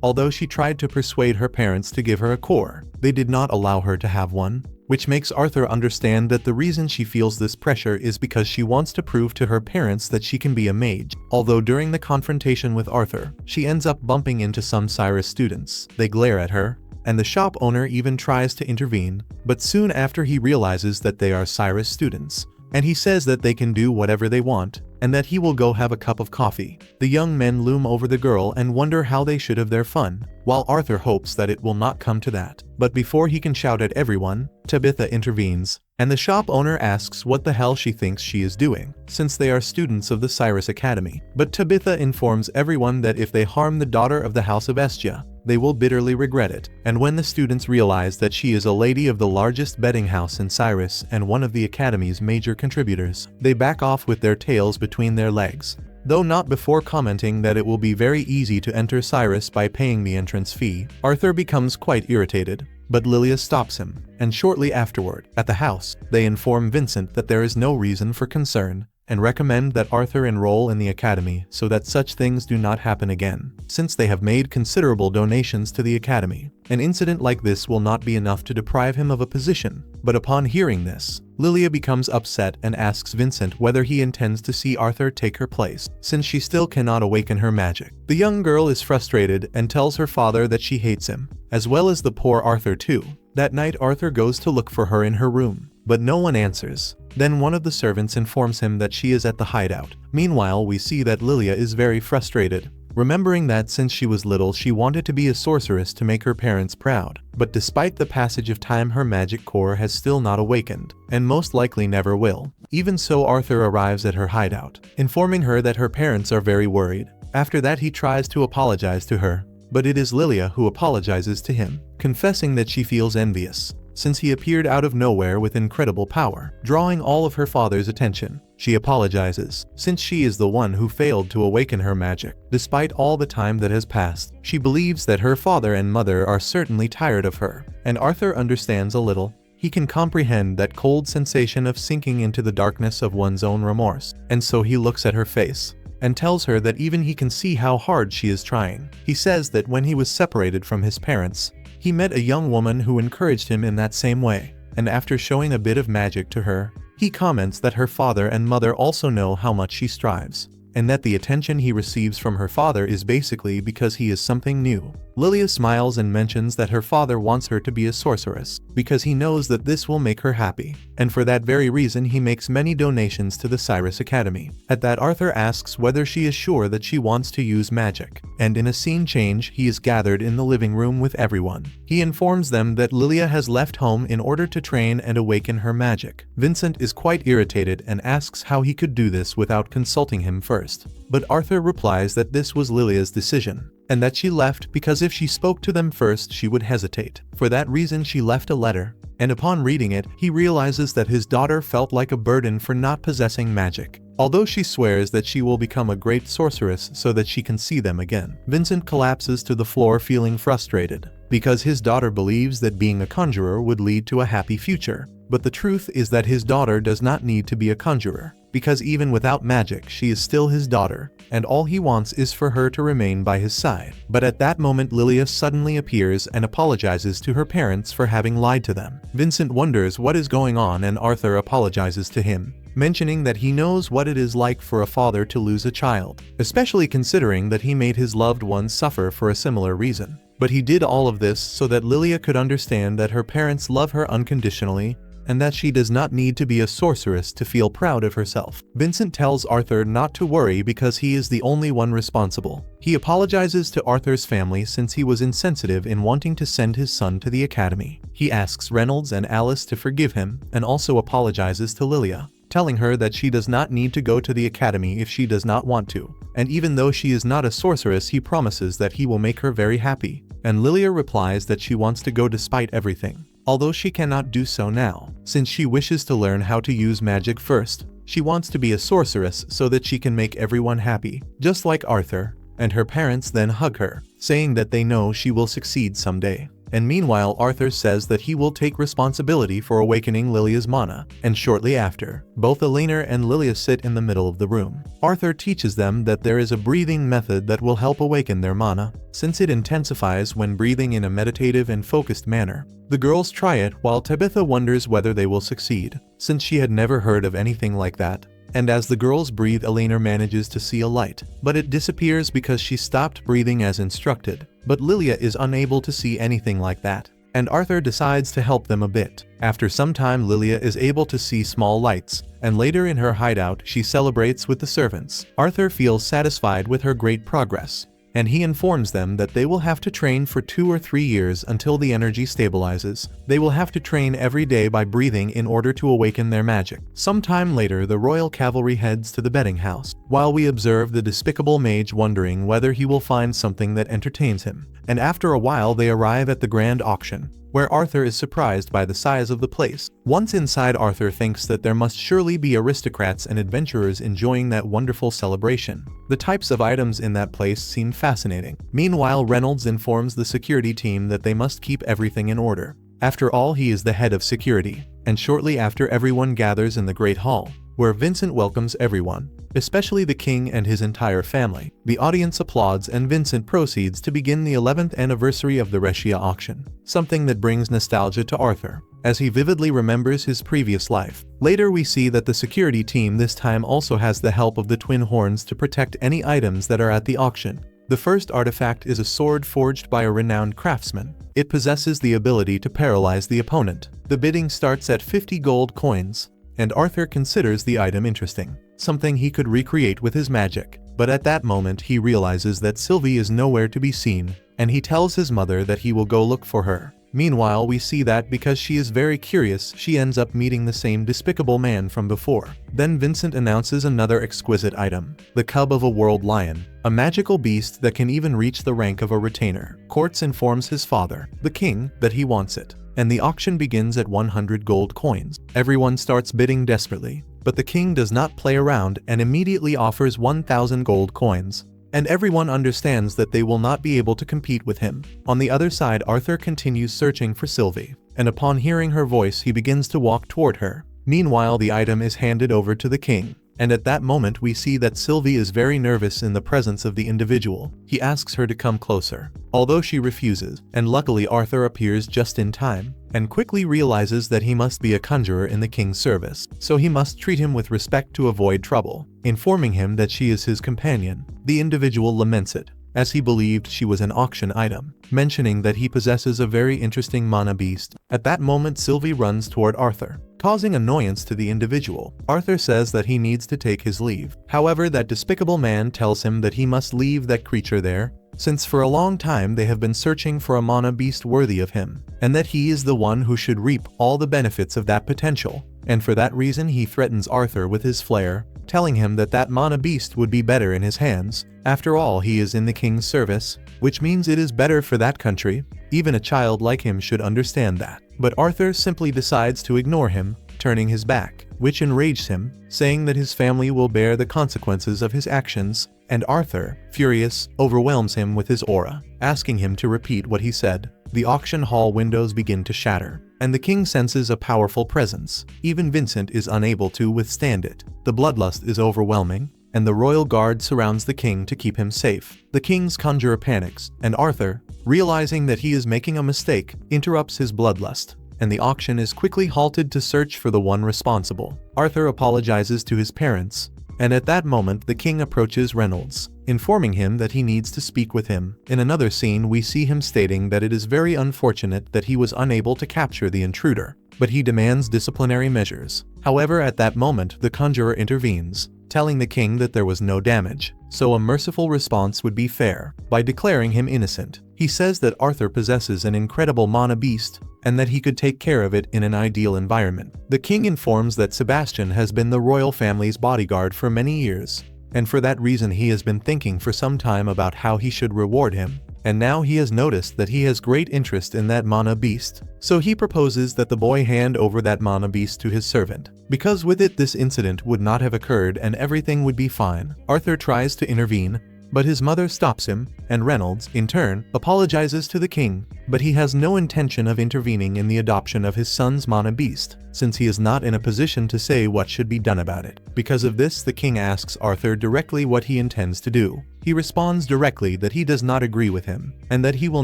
Although she tried to persuade her parents to give her a core, they did not allow her to have one, which makes Arthur understand that the reason she feels this pressure is because she wants to prove to her parents that she can be a mage. Although during the confrontation with Arthur, she ends up bumping into some Cyrus students. They glare at her, and the shop owner even tries to intervene, but soon after he realizes that they are Cyrus students, and he says that they can do whatever they want, and that he will go have a cup of coffee. The young men loom over the girl and wonder how they should have their fun, while Arthur hopes that it will not come to that. But before he can shout at everyone, Tabitha intervenes, and the shop owner asks what the hell she thinks she is doing, since they are students of the Cyrus Academy. But Tabitha informs everyone that if they harm the daughter of the House of Estia, they will bitterly regret it. And when the students realize that she is a lady of the largest betting house in Cyrus and one of the Academy's major contributors, they back off with their tails between their legs, though not before commenting that it will be very easy to enter Cyrus by paying the entrance fee. Arthur becomes quite irritated, but Lilia stops him, and shortly afterward, at the house, they inform Vincent that there is no reason for concern, and recommend that Arthur enroll in the academy so that such things do not happen again, since they have made considerable donations to the academy. An incident like this will not be enough to deprive him of a position. But upon hearing this, Lilia becomes upset and asks Vincent whether he intends to see Arthur take her place, since she still cannot awaken her magic. The young girl is frustrated and tells her father that she hates him, as well as the poor Arthur too. That night Arthur goes to look for her in her room, but no one answers. Then one of the servants informs him that she is at the hideout. Meanwhile, we see that Lilia is very frustrated, remembering that since she was little she wanted to be a sorceress to make her parents proud. But despite the passage of time her magic core has still not awakened, and most likely never will. Even so, Arthur arrives at her hideout, informing her that her parents are very worried. After that he tries to apologize to her, but it is Lilia who apologizes to him, confessing that she feels envious, since he appeared out of nowhere with incredible power, drawing all of her father's attention. She apologizes, since she is the one who failed to awaken her magic. Despite all the time that has passed, she believes that her father and mother are certainly tired of her, and Arthur understands a little. He can comprehend that cold sensation of sinking into the darkness of one's own remorse, and so he looks at her face, and tells her that even he can see how hard she is trying. He says that when he was separated from his parents, he met a young woman who encouraged him in that same way, and after showing a bit of magic to her, he comments that her father and mother also know how much she strives, and that the attention he receives from her father is basically because he is something new. Lilia smiles and mentions that her father wants her to be a sorceress, because he knows that this will make her happy, and for that very reason he makes many donations to the Cyrus Academy. At that, Arthur asks whether she is sure that she wants to use magic, and in a scene change he is gathered in the living room with everyone. He informs them that Lilia has left home in order to train and awaken her magic. Vincent is quite irritated and asks how he could do this without consulting him first, but Arthur replies that this was Lilia's decision, and that she left because if she spoke to them first she would hesitate. For that reason she left a letter, and upon reading it, he realizes that his daughter felt like a burden for not possessing magic. Although she swears that she will become a great sorceress so that she can see them again. Vincent collapses to the floor feeling frustrated, because his daughter believes that being a conjurer would lead to a happy future. But the truth is that his daughter does not need to be a conjurer, because even without magic she is still his daughter, and all he wants is for her to remain by his side. But at that moment Lilia suddenly appears and apologizes to her parents for having lied to them. Vincent wonders what is going on and Arthur apologizes to him, mentioning that he knows what it is like for a father to lose a child, especially considering that he made his loved ones suffer for a similar reason. But he did all of this so that Lilia could understand that her parents love her unconditionally, and that she does not need to be a sorceress to feel proud of herself. Vincent tells Arthur not to worry because he is the only one responsible. He apologizes to Arthur's family since he was insensitive in wanting to send his son to the academy. He asks Reynolds and Alice to forgive him, and also apologizes to Lilia, telling her that she does not need to go to the academy if she does not want to. And even though she is not a sorceress, he promises that he will make her very happy. And Lilia replies that she wants to go despite everything, although she cannot do so now, since she wishes to learn how to use magic first. She wants to be a sorceress so that she can make everyone happy, just like Arthur, and her parents then hug her, saying that they know she will succeed someday. And meanwhile Arthur says that he will take responsibility for awakening Lilia's mana, and shortly after, both Elena and Lilia sit in the middle of the room. Arthur teaches them that there is a breathing method that will help awaken their mana, since it intensifies when breathing in a meditative and focused manner. The girls try it while Tabitha wonders whether they will succeed, since she had never heard of anything like that. And as the girls breathe, Elena manages to see a light, but it disappears because she stopped breathing as instructed. But Lilia is unable to see anything like that, and Arthur decides to help them a bit. After some time Lilia is able to see small lights, and later in her hideout she celebrates with the servants. Arthur feels satisfied with her great progress, and he informs them that they will have to train for 2 or 3 years until the energy stabilizes. They will have to train every day by breathing in order to awaken their magic. Sometime later the royal cavalry heads to the betting house, while we observe the despicable mage wondering whether he will find something that entertains him. And after a while they arrive at the grand auction, where Arthur is surprised by the size of the place. Once inside, Arthur thinks that there must surely be aristocrats and adventurers enjoying that wonderful celebration. The types of items in that place seem fascinating. Meanwhile, Reynolds informs the security team that they must keep everything in order. After all, he is the head of security. And shortly after, everyone gathers in the Great Hall, where Vincent welcomes everyone, especially the king and his entire family. The audience applauds and Vincent proceeds to begin the 11th anniversary of the Rescia auction, something that brings nostalgia to Arthur, as he vividly remembers his previous life. Later we see that the security team this time also has the help of the twin horns to protect any items that are at the auction. The first artifact is a sword forged by a renowned craftsman. It possesses the ability to paralyze the opponent. The bidding starts at 50 gold coins, and Arthur considers the item interesting, something he could recreate with his magic. But at that moment he realizes that Sylvie is nowhere to be seen, and he tells his mother that he will go look for her. Meanwhile, we see that because she is very curious, she ends up meeting the same despicable man from before. Then Vincent announces another exquisite item, the cub of a world lion, a magical beast that can even reach the rank of a retainer. Quartz informs his father, the king, that he wants it, and the auction begins at 100 gold coins. Everyone starts bidding desperately, but the king does not play around and immediately offers 1,000 gold coins. And everyone understands that they will not be able to compete with him. On the other side, Arthur continues searching for Sylvie, and upon hearing her voice he begins to walk toward her. Meanwhile, the item is handed over to the king, and at that moment we see that Sylvie is very nervous in the presence of the individual. He asks her to come closer, although she refuses, and luckily Arthur appears just in time, and quickly realizes that he must be a conjurer in the king's service, so he must treat him with respect to avoid trouble, informing him that she is his companion. The individual laments it, as he believed she was an auction item, mentioning that he possesses a very interesting mana beast. At that moment Sylvie runs toward Arthur, causing annoyance to the individual. Arthur says that he needs to take his leave. However, that despicable man tells him that he must leave that creature there, since for a long time they have been searching for a mana beast worthy of him, and that he is the one who should reap all the benefits of that potential. and for that reason he threatens Arthur with his flare, telling him that that mana beast would be better in his hands. After all, he is in the king's service, which means it is better for that country. Even a child like him should understand that. But Arthur simply decides to ignore him, turning his back, which enrages him, saying that his family will bear the consequences of his actions, and Arthur, furious, overwhelms him with his aura, asking him to repeat what he said. The auction hall windows begin to shatter, and the king senses a powerful presence. Even Vincent is unable to withstand it. The bloodlust is overwhelming, and the royal guard surrounds the king to keep him safe. The king's conjurer panics, and Arthur, realizing that he is making a mistake, interrupts his bloodlust, and the auction is quickly halted to search for the one responsible. Arthur apologizes to his parents, and at that moment the king approaches Reynolds, informing him that he needs to speak with him. In another scene we see him stating that it is very unfortunate that he was unable to capture the intruder, but he demands disciplinary measures. However, at that moment the conjurer intervenes, telling the king that there was no damage, so a merciful response would be fair, by declaring him innocent. He says that Arthur possesses an incredible mana beast, and that he could take care of it in an ideal environment. The king informs that Sebastian has been the royal family's bodyguard for many years, and for that reason he has been thinking for some time about how he should reward him. And now he has noticed that he has great interest in that mana beast, so he proposes that the boy hand over that mana beast to his servant, because with it this incident would not have occurred and everything would be fine. Arthur tries to intervene, but his mother stops him, and Reynolds, in turn, apologizes to the king, but he has no intention of intervening in the adoption of his son's mana beast, since he is not in a position to say what should be done about it. Because of this, the king asks Arthur directly what he intends to do. He responds directly that he does not agree with him, and that he will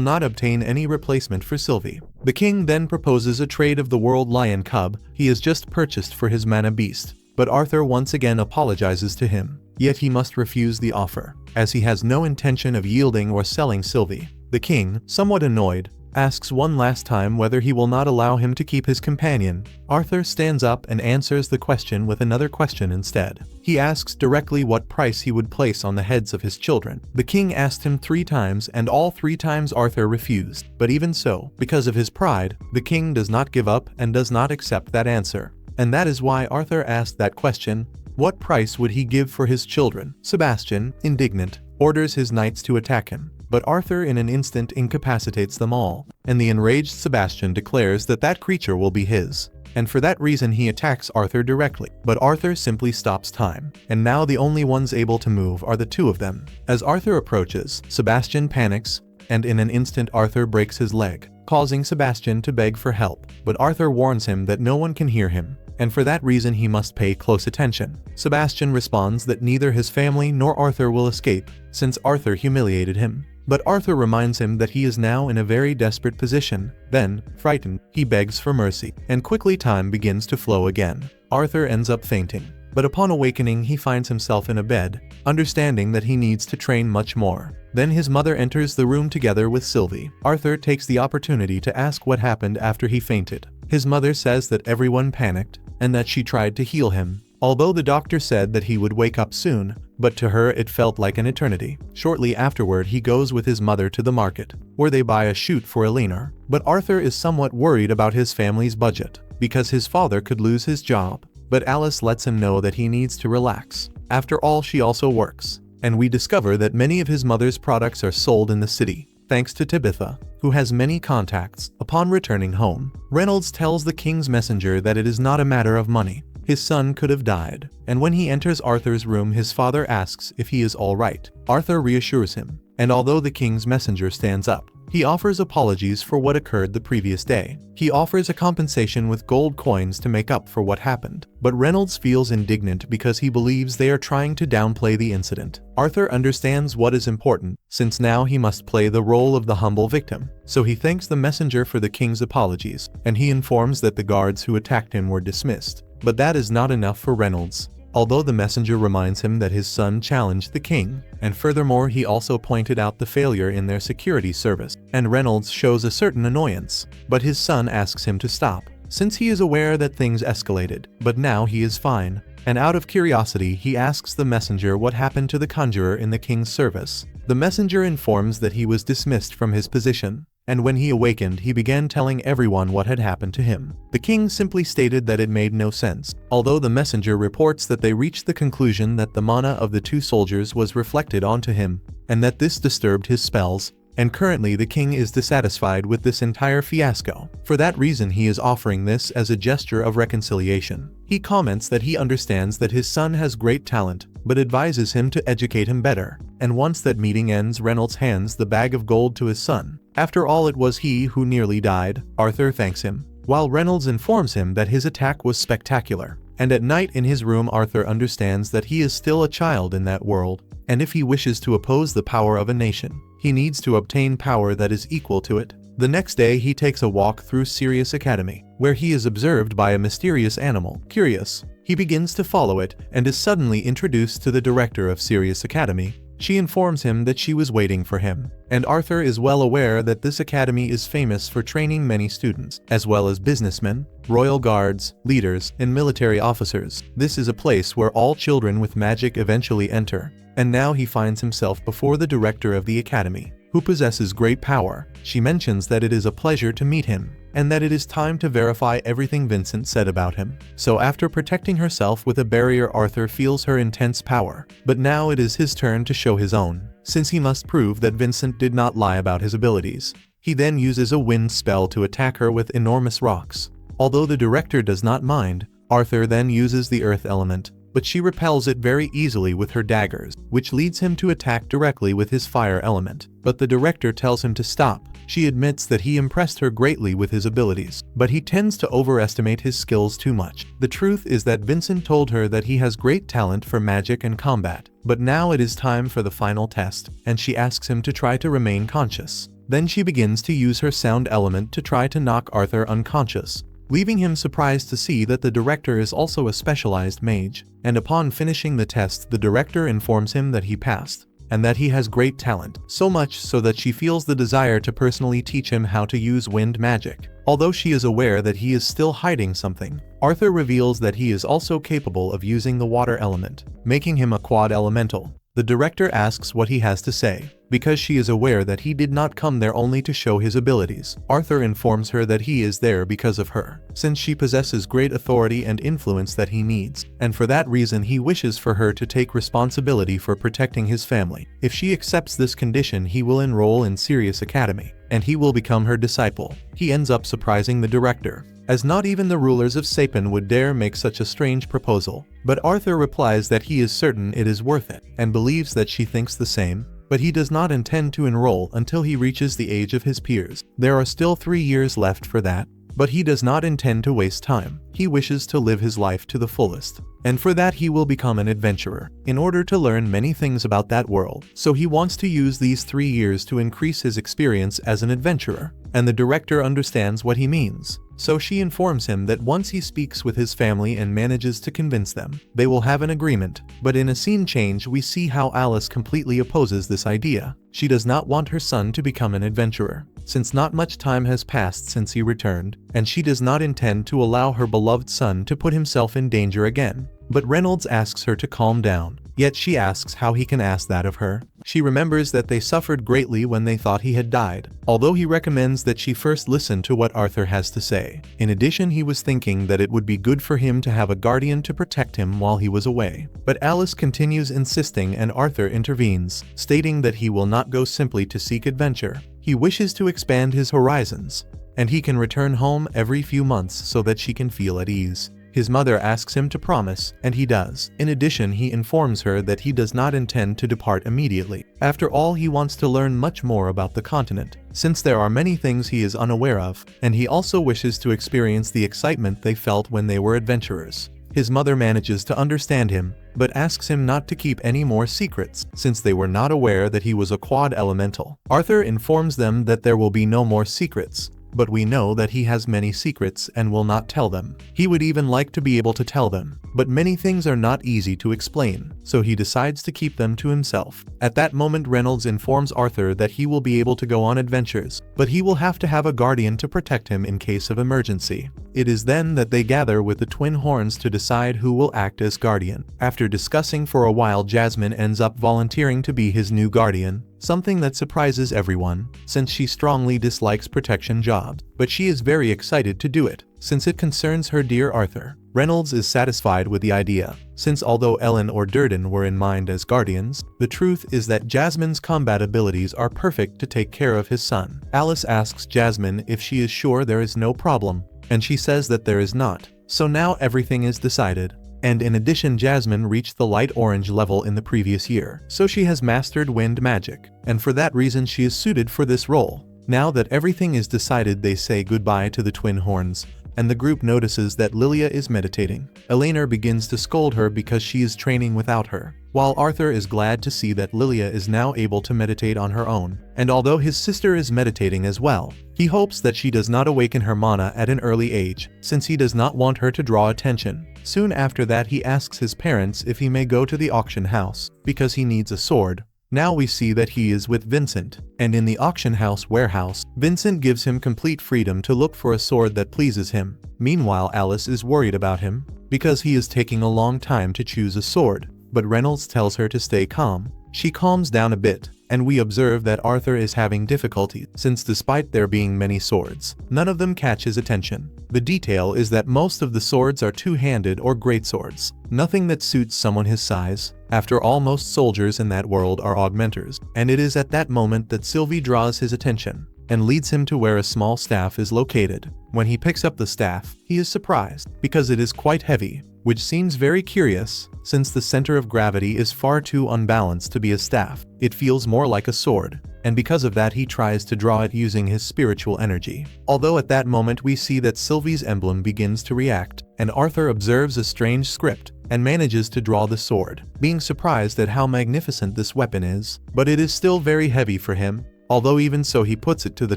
not obtain any replacement for Sylvie. The king then proposes a trade of the world lion cub he has just purchased for his mana beast, but Arthur once again apologizes to him. Yet he must refuse the offer, as he has no intention of yielding or selling Sylvie. The king, somewhat annoyed, asks one last time whether he will not allow him to keep his companion. Arthur stands up and answers the question with another question instead. He asks directly what price he would place on the heads of his children. The king asked him 3 times, and all 3 times Arthur refused. But even so, because of his pride, the king does not give up and does not accept that answer. And that is why Arthur asked that question. What price would he give for his children? Sebastian, indignant, orders his knights to attack him, but Arthur in an instant incapacitates them all, and the enraged Sebastian declares that that creature will be his, and for that reason he attacks Arthur directly. But Arthur simply stops time, and now the only ones able to move are the 2 of them. As Arthur approaches, Sebastian panics, and in an instant Arthur breaks his leg, causing Sebastian to beg for help, but Arthur warns him that no one can hear him, and for that reason he must pay close attention. Sebastian responds that neither his family nor Arthur will escape, since Arthur humiliated him. But Arthur reminds him that he is now in a very desperate position. Then, frightened, he begs for mercy, and quickly time begins to flow again. Arthur ends up fainting, but upon awakening he finds himself in a bed, understanding that he needs to train much more. Then his mother enters the room together with Sylvie. Arthur takes the opportunity to ask what happened after he fainted. His mother says that everyone panicked, and that she tried to heal him, although the doctor said that he would wake up soon, but to her it felt like an eternity. Shortly afterward he goes with his mother to the market, where they buy a shoot for Eleanor. But Arthur is somewhat worried about his family's budget, because his father could lose his job. But Alice lets him know that he needs to relax. After all, she also works, and we discover that many of his mother's products are sold in the city, thanks to Tabitha, who has many contacts. Upon returning home, Reynolds tells the king's messenger that it is not a matter of money. His son could have died, and when he enters Arthur's room his father asks if he is all right. Arthur reassures him, and although the king's messenger stands up, he offers apologies for what occurred the previous day. He offers a compensation with gold coins to make up for what happened, but Reynolds feels indignant because he believes they are trying to downplay the incident. Arthur understands what is important, since now he must play the role of the humble victim, so he thanks the messenger for the king's apologies, and he informs that the guards who attacked him were dismissed. But that is not enough for Reynolds, although the messenger reminds him that his son challenged the king, and furthermore he also pointed out the failure in their security service, and Reynolds shows a certain annoyance, but his son asks him to stop, since he is aware that things escalated, but now he is fine, and out of curiosity he asks the messenger what happened to the conjurer in the king's service. The messenger informs that he was dismissed from his position, and when he awakened he began telling everyone what had happened to him. The king simply stated that it made no sense, although the messenger reports that they reached the conclusion that the mana of the two soldiers was reflected onto him, and that this disturbed his spells, and currently the king is dissatisfied with this entire fiasco. For that reason he is offering this as a gesture of reconciliation. He comments that he understands that his son has great talent, but advises him to educate him better, and once that meeting ends Reynolds hands the bag of gold to his son. After all, it was he who nearly died. Arthur thanks him, while Reynolds informs him that his attack was spectacular. And at night in his room Arthur understands that he is still a child in that world, and if he wishes to oppose the power of a nation, he needs to obtain power that is equal to it. The next day he takes a walk through Sirius Academy, where he is observed by a mysterious animal. Curious, he begins to follow it and is suddenly introduced to the director of Sirius Academy. She informs him that she was waiting for him, and Arthur is well aware that this academy is famous for training many students, as well as businessmen, royal guards, leaders, and military officers. This is a place where all children with magic eventually enter, and now he finds himself before the director of the academy, who possesses great power. She mentions that it is a pleasure to meet him, and that it is time to verify everything Vincent said about him. So after protecting herself with a barrier, Arthur feels her intense power. But now it is his turn to show his own, since he must prove that Vincent did not lie about his abilities. He then uses a wind spell to attack her with enormous rocks. Although the director does not mind, Arthur then uses the earth element, but she repels it very easily with her daggers, which leads him to attack directly with his fire element. But the director tells him to stop. She admits that he impressed her greatly with his abilities, but he tends to overestimate his skills too much. The truth is that Vincent told her that he has great talent for magic and combat, but now it is time for the final test, and she asks him to try to remain conscious. Then she begins to use her sound element to try to knock Arthur unconscious, leaving him surprised to see that the director is also a specialized mage. And upon finishing the test, the director informs him that he passed, and that he has great talent, so much so that she feels the desire to personally teach him how to use wind magic. Although she is aware that he is still hiding something, Arthur reveals that he is also capable of using the water element, making him a quad elemental. The director asks what he has to say, because she is aware that he did not come there only to show his abilities. Arthur informs her that he is there because of her, since she possesses great authority and influence that he needs, and for that reason he wishes for her to take responsibility for protecting his family. If she accepts this condition, he will enroll in Sirius Academy, and he will become her disciple. He ends up surprising the director, as not even the rulers of Sapin would dare make such a strange proposal. But Arthur replies that he is certain it is worth it, and believes that she thinks the same, but he does not intend to enroll until he reaches the age of his peers. There are still 3 years left for that, but he does not intend to waste time. He wishes to live his life to the fullest, and for that he will become an adventurer, in order to learn many things about that world. So he wants to use these 3 years to increase his experience as an adventurer, and the director understands what he means. So she informs him that once he speaks with his family and manages to convince them, they will have an agreement. But in a scene change we see how Alice completely opposes this idea. She does not want her son to become an adventurer, since not much time has passed since he returned, and she does not intend to allow her beloved son to put himself in danger again. But Reynolds asks her to calm down, yet she asks how he can ask that of her. She remembers that they suffered greatly when they thought he had died, although he recommends that she first listen to what Arthur has to say. In addition, he was thinking that it would be good for him to have a guardian to protect him while he was away. But Alice continues insisting, and Arthur intervenes, stating that he will not go simply to seek adventure. He wishes to expand his horizons, and he can return home every few months so that she can feel at ease. His mother asks him to promise, and he does. In addition, he informs her that he does not intend to depart immediately. After all, he wants to learn much more about the continent, since there are many things he is unaware of, and he also wishes to experience the excitement they felt when they were adventurers. His mother manages to understand him, but asks him not to keep any more secrets, since they were not aware that he was a quad elemental. Arthur informs them that there will be no more secrets, but we know that he has many secrets and will not tell them. He would even like to be able to tell them, but many things are not easy to explain, so he decides to keep them to himself. At that moment, Reynolds informs Arthur that he will be able to go on adventures, but he will have to have a guardian to protect him in case of emergency. It is then that they gather with the twin horns to decide who will act as guardian. After discussing for a while, Jasmine ends up volunteering to be his new guardian, something that surprises everyone, since she strongly dislikes protection jobs. But she is very excited to do it, since it concerns her dear Arthur. Reynolds is satisfied with the idea, since although Ellen or Durden were in mind as guardians, the truth is that Jasmine's combat abilities are perfect to take care of his son. Alice asks Jasmine if she is sure there is no problem, and she says that there is not. So now everything is decided. And in addition, Jasmine reached the light orange level in the previous year, so she has mastered wind magic, and for that reason she is suited for this role. Now that everything is decided, they say goodbye to the twin horns, and the group notices that Lilia is meditating. Eleanor begins to scold her because she is training without her, while Arthur is glad to see that Lilia is now able to meditate on her own, and although his sister is meditating as well, he hopes that she does not awaken her mana at an early age, since he does not want her to draw attention. Soon after that, he asks his parents if he may go to the auction house, because he needs a sword. Now we see that he is with Vincent, and in the auction house warehouse, Vincent gives him complete freedom to look for a sword that pleases him. Meanwhile, Alice is worried about him, because he is taking a long time to choose a sword, but Reynolds tells her to stay calm. She calms down a bit, and we observe that Arthur is having difficulty, since despite there being many swords, none of them catch his attention. The detail is that most of the swords are two-handed or greatswords, nothing that suits someone his size. After all, most soldiers in that world are augmenters, and it is at that moment that Sylvie draws his attention and leads him to where a small staff is located. When he picks up the staff, he is surprised, because it is quite heavy, which seems very curious, since the center of gravity is far too unbalanced to be a staff. It feels more like a sword, and because of that he tries to draw it using his spiritual energy. Although at that moment we see that Sylvie's emblem begins to react, and Arthur observes a strange script, and manages to draw the sword, being surprised at how magnificent this weapon is. But it is still very heavy for him, although even so he puts it to the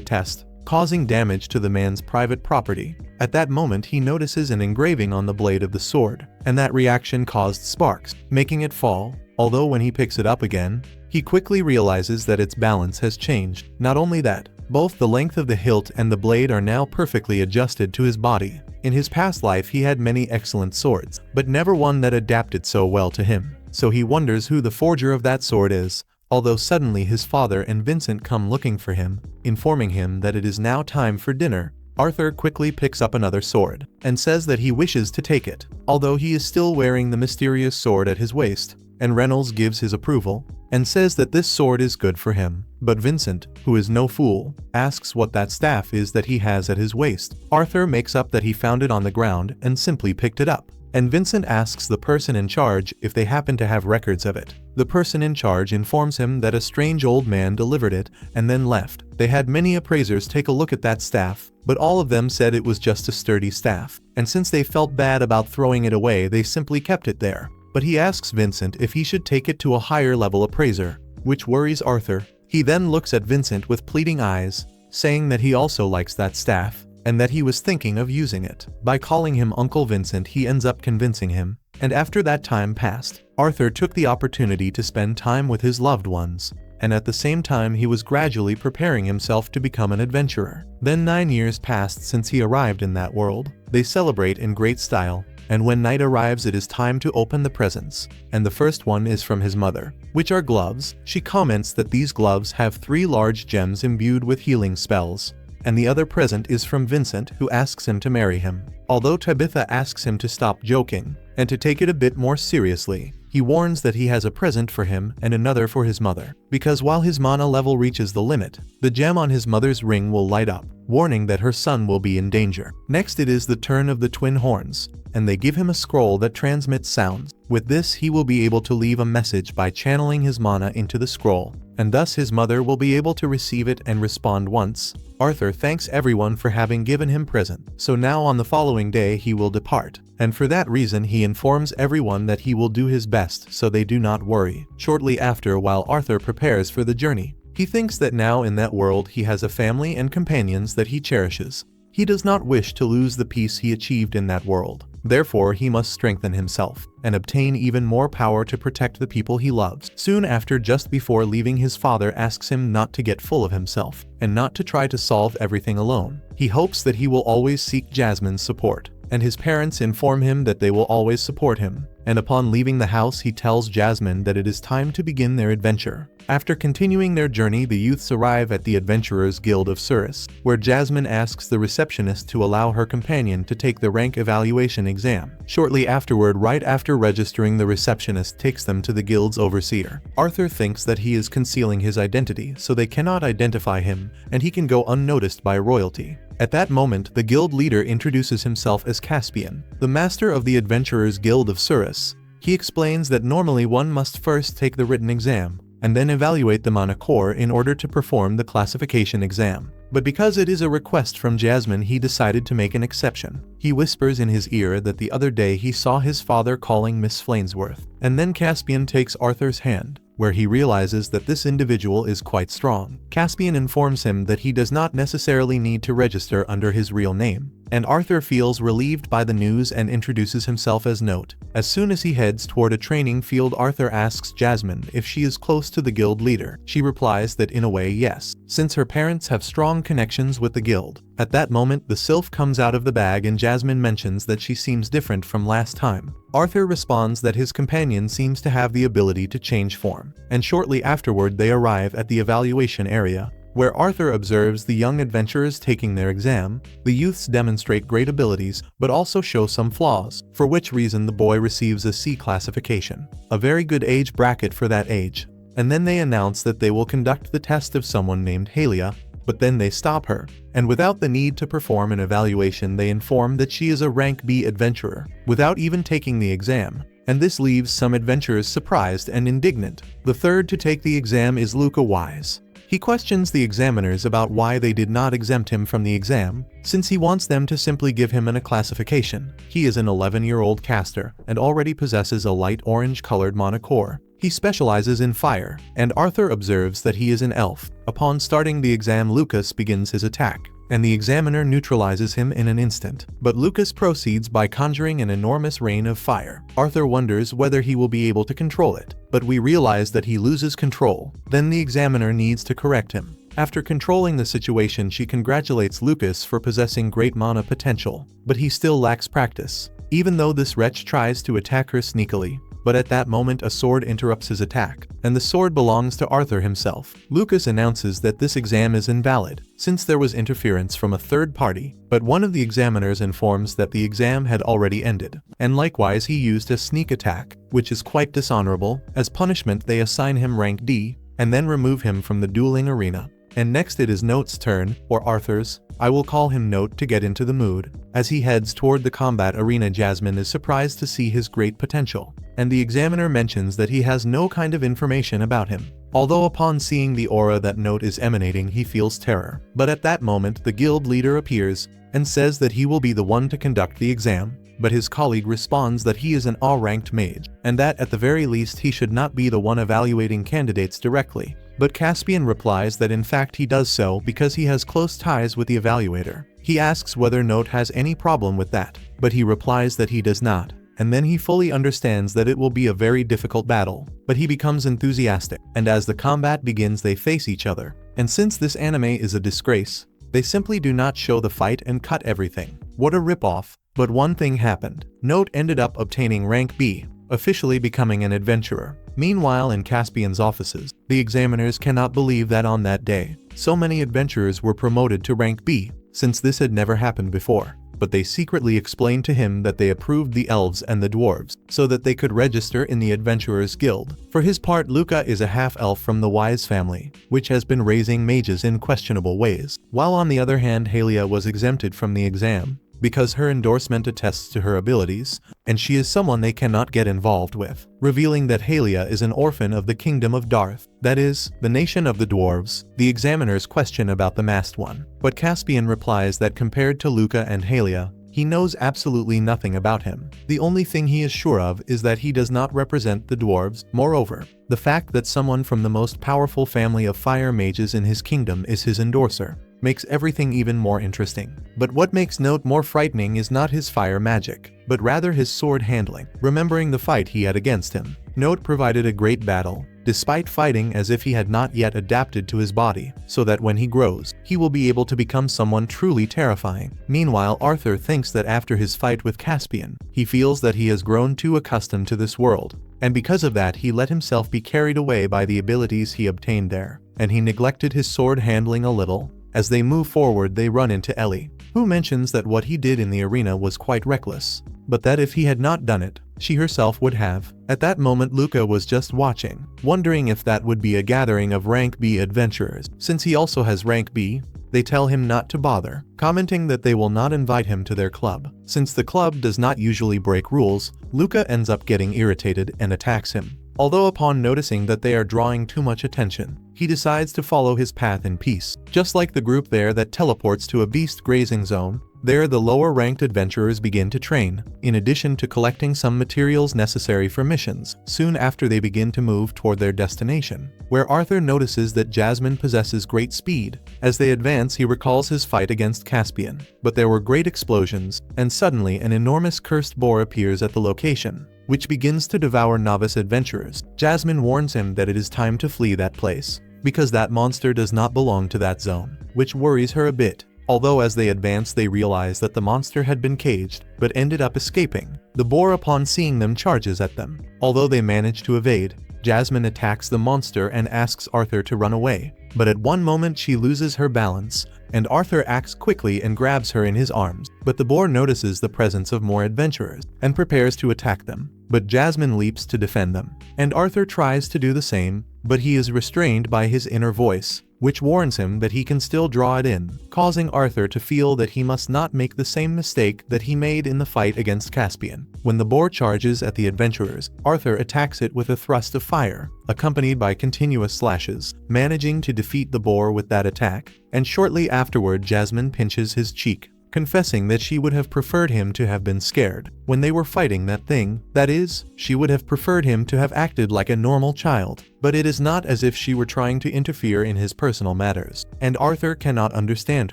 test, causing damage to the man's private property. At that moment he notices an engraving on the blade of the sword, and that reaction caused sparks, making it fall. Although when he picks it up again, he quickly realizes that its balance has changed. Not only that, both the length of the hilt and the blade are now perfectly adjusted to his body. In his past life he had many excellent swords, but never one that adapted so well to him. So he wonders who the forger of that sword is, although suddenly his father and Vincent come looking for him, informing him that it is now time for dinner. Arthur quickly picks up another sword, and says that he wishes to take it, although he is still wearing the mysterious sword at his waist, and Reynolds gives his approval, and says that this sword is good for him. But Vincent, who is no fool, asks what that staff is that he has at his waist. Arthur makes up that he found it on the ground and simply picked it up, and Vincent asks the person in charge if they happen to have records of it. The person in charge informs him that a strange old man delivered it and then left. They had many appraisers take a look at that staff, but all of them said it was just a sturdy staff, and since they felt bad about throwing it away, they simply kept it there. But he asks Vincent if he should take it to a higher level appraiser, which worries Arthur. He then looks at Vincent with pleading eyes, saying that he also likes that staff, and that he was thinking of using it. By calling him Uncle Vincent, he ends up convincing him, and after that time passed, Arthur took the opportunity to spend time with his loved ones, and at the same time he was gradually preparing himself to become an adventurer. Then 9 years passed since he arrived in that world. They celebrate in great style, and when night arrives it is time to open the presents, and the first one is from his mother, which are gloves. She comments that these gloves have 3 large gems imbued with healing spells, and the other present is from Vincent, who asks him to marry him. Although Tabitha asks him to stop joking, and to take it a bit more seriously, he warns that he has a present for him and another for his mother, because while his mana level reaches the limit, the gem on his mother's ring will light up, warning that her son will be in danger. Next it is the turn of the twin horns, and they give him a scroll that transmits sounds. With this he will be able to leave a message by channeling his mana into the scroll, and thus his mother will be able to receive it and respond once. Arthur thanks everyone for having given him present, so now on the following day he will depart, and for that reason he informs everyone that he will do his best so they do not worry. Shortly after, while Arthur prepares for the journey, he thinks that now in that world he has a family and companions that he cherishes. He does not wish to lose the peace he achieved in that world. Therefore he must strengthen himself, and obtain even more power to protect the people he loves. Soon after, just before leaving, his father asks him not to get full of himself, and not to try to solve everything alone. He hopes that he will always seek Jasmine's support, and his parents inform him that they will always support him. And upon leaving the house, he tells Jasmine that it is time to begin their adventure. After continuing their journey, the youths arrive at the Adventurers Guild of Surus, where Jasmine asks the receptionist to allow her companion to take the rank evaluation exam. Shortly afterward, right after registering, the receptionist takes them to the guild's overseer. Arthur thinks that he is concealing his identity, so they cannot identify him, and he can go unnoticed by royalty. At that moment, the guild leader introduces himself as Caspian, the master of the Adventurers Guild of Surus. He explains that normally one must first take the written exam, and then evaluate them on a core in order to perform the classification exam. But because it is a request from Jasmine, he decided to make an exception. He whispers in his ear that the other day he saw his father calling Miss Flansworth, and then Caspian takes Arthur's hand, where he realizes that this individual is quite strong. Caspian informs him that he does not necessarily need to register under his real name, and Arthur feels relieved by the news and introduces himself as Note. As soon as he heads toward a training field, Arthur asks Jasmine if she is close to the guild leader. She replies that in a way yes, since her parents have strong connections with the guild. At that moment, the sylph comes out of the bag and Jasmine mentions that she seems different from last time. Arthur responds that his companion seems to have the ability to change form, and shortly afterward they arrive at the evaluation area, where Arthur observes the young adventurers taking their exam. The youths demonstrate great abilities, but also show some flaws, for which reason the boy receives a C classification, a very good age bracket for that age. And then they announce that they will conduct the test of someone named Halia, but then they stop her, and without the need to perform an evaluation they inform that she is a rank B adventurer, without even taking the exam, and this leaves some adventurers surprised and indignant. The third to take the exam is Luca Wise. He questions the examiners about why they did not exempt him from the exam, since he wants them to simply give him a classification. He is an 11-year-old caster, and already possesses a light orange-colored monocore. He specializes in fire, and Arthur observes that he is an elf. Upon starting the exam, Lucas begins his attack, and the examiner neutralizes him in an instant. But Lucas proceeds by conjuring an enormous rain of fire. Arthur wonders whether he will be able to control it, but we realize that he loses control. Then the examiner needs to correct him. After controlling the situation, she congratulates Lucas for possessing great mana potential, but he still lacks practice, even though this wretch tries to attack her sneakily. But at that moment a sword interrupts his attack, and the sword belongs to Arthur himself. Lucas announces that this exam is invalid, since there was interference from a third party, but one of the examiners informs that the exam had already ended, and likewise he used a sneak attack, which is quite dishonorable. As punishment they assign him rank D, and then remove him from the dueling arena. And next it is Note's turn, or Arthur's. I will call him Note to get into the mood. As he heads toward the combat arena, Jasmine is surprised to see his great potential, and the examiner mentions that he has no kind of information about him. Although upon seeing the aura that Note is emanating, he feels terror. But at that moment the guild leader appears, and says that he will be the one to conduct the exam. But his colleague responds that he is an A-ranked mage, and that at the very least he should not be the one evaluating candidates directly. But Caspian replies that in fact he does so because he has close ties with the evaluator. He asks whether Note has any problem with that, but he replies that he does not, and then he fully understands that it will be a very difficult battle. But he becomes enthusiastic, and as the combat begins they face each other. And since this anime is a disgrace, they simply do not show the fight and cut everything. What a ripoff. But one thing happened. Note ended up obtaining rank B, officially becoming an adventurer. Meanwhile, in Caspian's offices, the examiners cannot believe that on that day, so many adventurers were promoted to rank B, since this had never happened before. But they secretly explained to him that they approved the elves and the dwarves, so that they could register in the Adventurers Guild. For his part, Luca is a half-elf from the Wise family, which has been raising mages in questionable ways, while on the other hand Halia was exempted from the exam, because her endorsement attests to her abilities, and she is someone they cannot get involved with, revealing that Halia is an orphan of the Kingdom of Darth, that is, the nation of the dwarves. The examiners question about the masked one, but Caspian replies that compared to Luca and Halia, he knows absolutely nothing about him. The only thing he is sure of is that he does not represent the dwarves. Moreover, the fact that someone from the most powerful family of fire mages in his kingdom is his endorser makes everything even more interesting. But what makes Note more frightening is not his fire magic, but rather his sword handling. Remembering the fight he had against him, Note provided a great battle, despite fighting as if he had not yet adapted to his body, so that when he grows, he will be able to become someone truly terrifying. Meanwhile, Arthur thinks that after his fight with Caspian, he feels that he has grown too accustomed to this world, and because of that he let himself be carried away by the abilities he obtained there, and he neglected his sword handling a little. As they move forward, they run into Ellie, who mentions that what he did in the arena was quite reckless, but that if he had not done it, she herself would have. At that moment, Luca was just watching, wondering if that would be a gathering of rank B adventurers. Since he also has rank B, they tell him not to bother, commenting that they will not invite him to their club. Since the club does not usually break rules, Luca ends up getting irritated and attacks him. Although upon noticing that they are drawing too much attention, he decides to follow his path in peace. Just like the group there that teleports to a beast grazing zone, there the lower-ranked adventurers begin to train, in addition to collecting some materials necessary for missions, soon after they begin to move toward their destination, where Arthur notices that Jasmine possesses great speed. As they advance, he recalls his fight against Caspian, but there were great explosions, and suddenly an enormous cursed boar appears at the location, which begins to devour novice adventurers. Jasmine warns him that it is time to flee that place, because that monster does not belong to that zone, which worries her a bit. Although as they advance they realize that the monster had been caged, but ended up escaping. The boar upon seeing them charges at them. Although they manage to evade, Jasmine attacks the monster and asks Arthur to run away. But at one moment she loses her balance, and Arthur acts quickly and grabs her in his arms. But the boar notices the presence of more adventurers, and prepares to attack them. But Jasmine leaps to defend them, and Arthur tries to do the same, but he is restrained by his inner voice, which warns him that he can still draw it in, causing Arthur to feel that he must not make the same mistake that he made in the fight against Caspian. When the boar charges at the adventurers, Arthur attacks it with a thrust of fire, accompanied by continuous slashes, managing to defeat the boar with that attack, and shortly afterward Jasmine pinches his cheek, confessing that she would have preferred him to have been scared when they were fighting that thing. That is, she would have preferred him to have acted like a normal child, but it is not as if she were trying to interfere in his personal matters, and Arthur cannot understand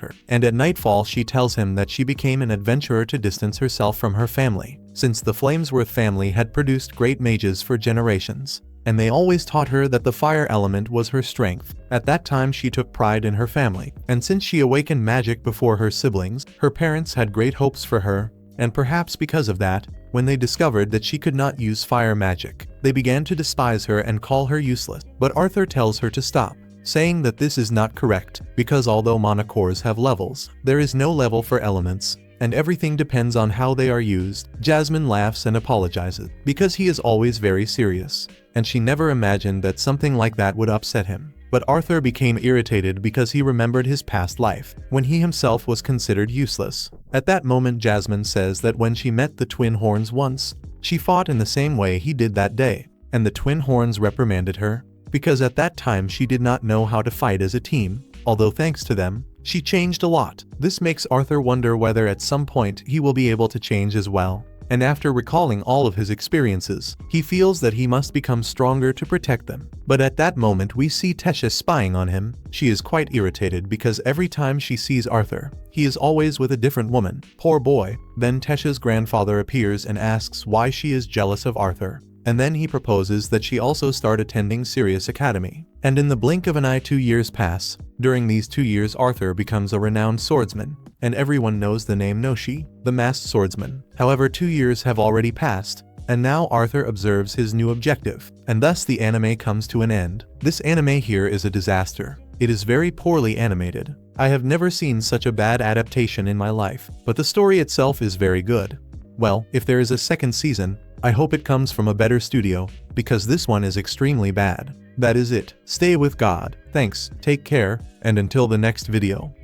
her. And at nightfall she tells him that she became an adventurer to distance herself from her family, since the Flamesworth family had produced great mages for generations, and they always taught her that the fire element was her strength. At that time she took pride in her family, and since she awakened magic before her siblings, her parents had great hopes for her, and perhaps because of that, when they discovered that she could not use fire magic, they began to despise her and call her useless. But Arthur tells her to stop, saying that this is not correct, because although monocores have levels, there is no level for elements, and everything depends on how they are used. Jasmine laughs and apologizes, because he is always very serious, and she never imagined that something like that would upset him. But Arthur became irritated because he remembered his past life, when he himself was considered useless. At that moment Jasmine says that when she met the Twin Horns once, she fought in the same way he did that day, and the Twin Horns reprimanded her, because at that time she did not know how to fight as a team, although thanks to them, she changed a lot. This makes Arthur wonder whether at some point he will be able to change as well. And after recalling all of his experiences, he feels that he must become stronger to protect them. But at that moment we see Tesha spying on him. She is quite irritated because every time she sees Arthur, he is always with a different woman. Poor boy. Then Tesha's grandfather appears and asks why she is jealous of Arthur. And then he proposes that she also start attending Sirius Academy. And in the blink of an eye 2 years pass. During these 2 years Arthur becomes a renowned swordsman, and everyone knows the name Noshi, the masked swordsman. However, 2 years have already passed, and now Arthur observes his new objective, and thus the anime comes to an end. This anime here is a disaster. It is very poorly animated. I have never seen such a bad adaptation in my life, but the story itself is very good. Well, if there is a second season, I hope it comes from a better studio, because this one is extremely bad. That is it. Stay with God. Thanks, take care, and until the next video.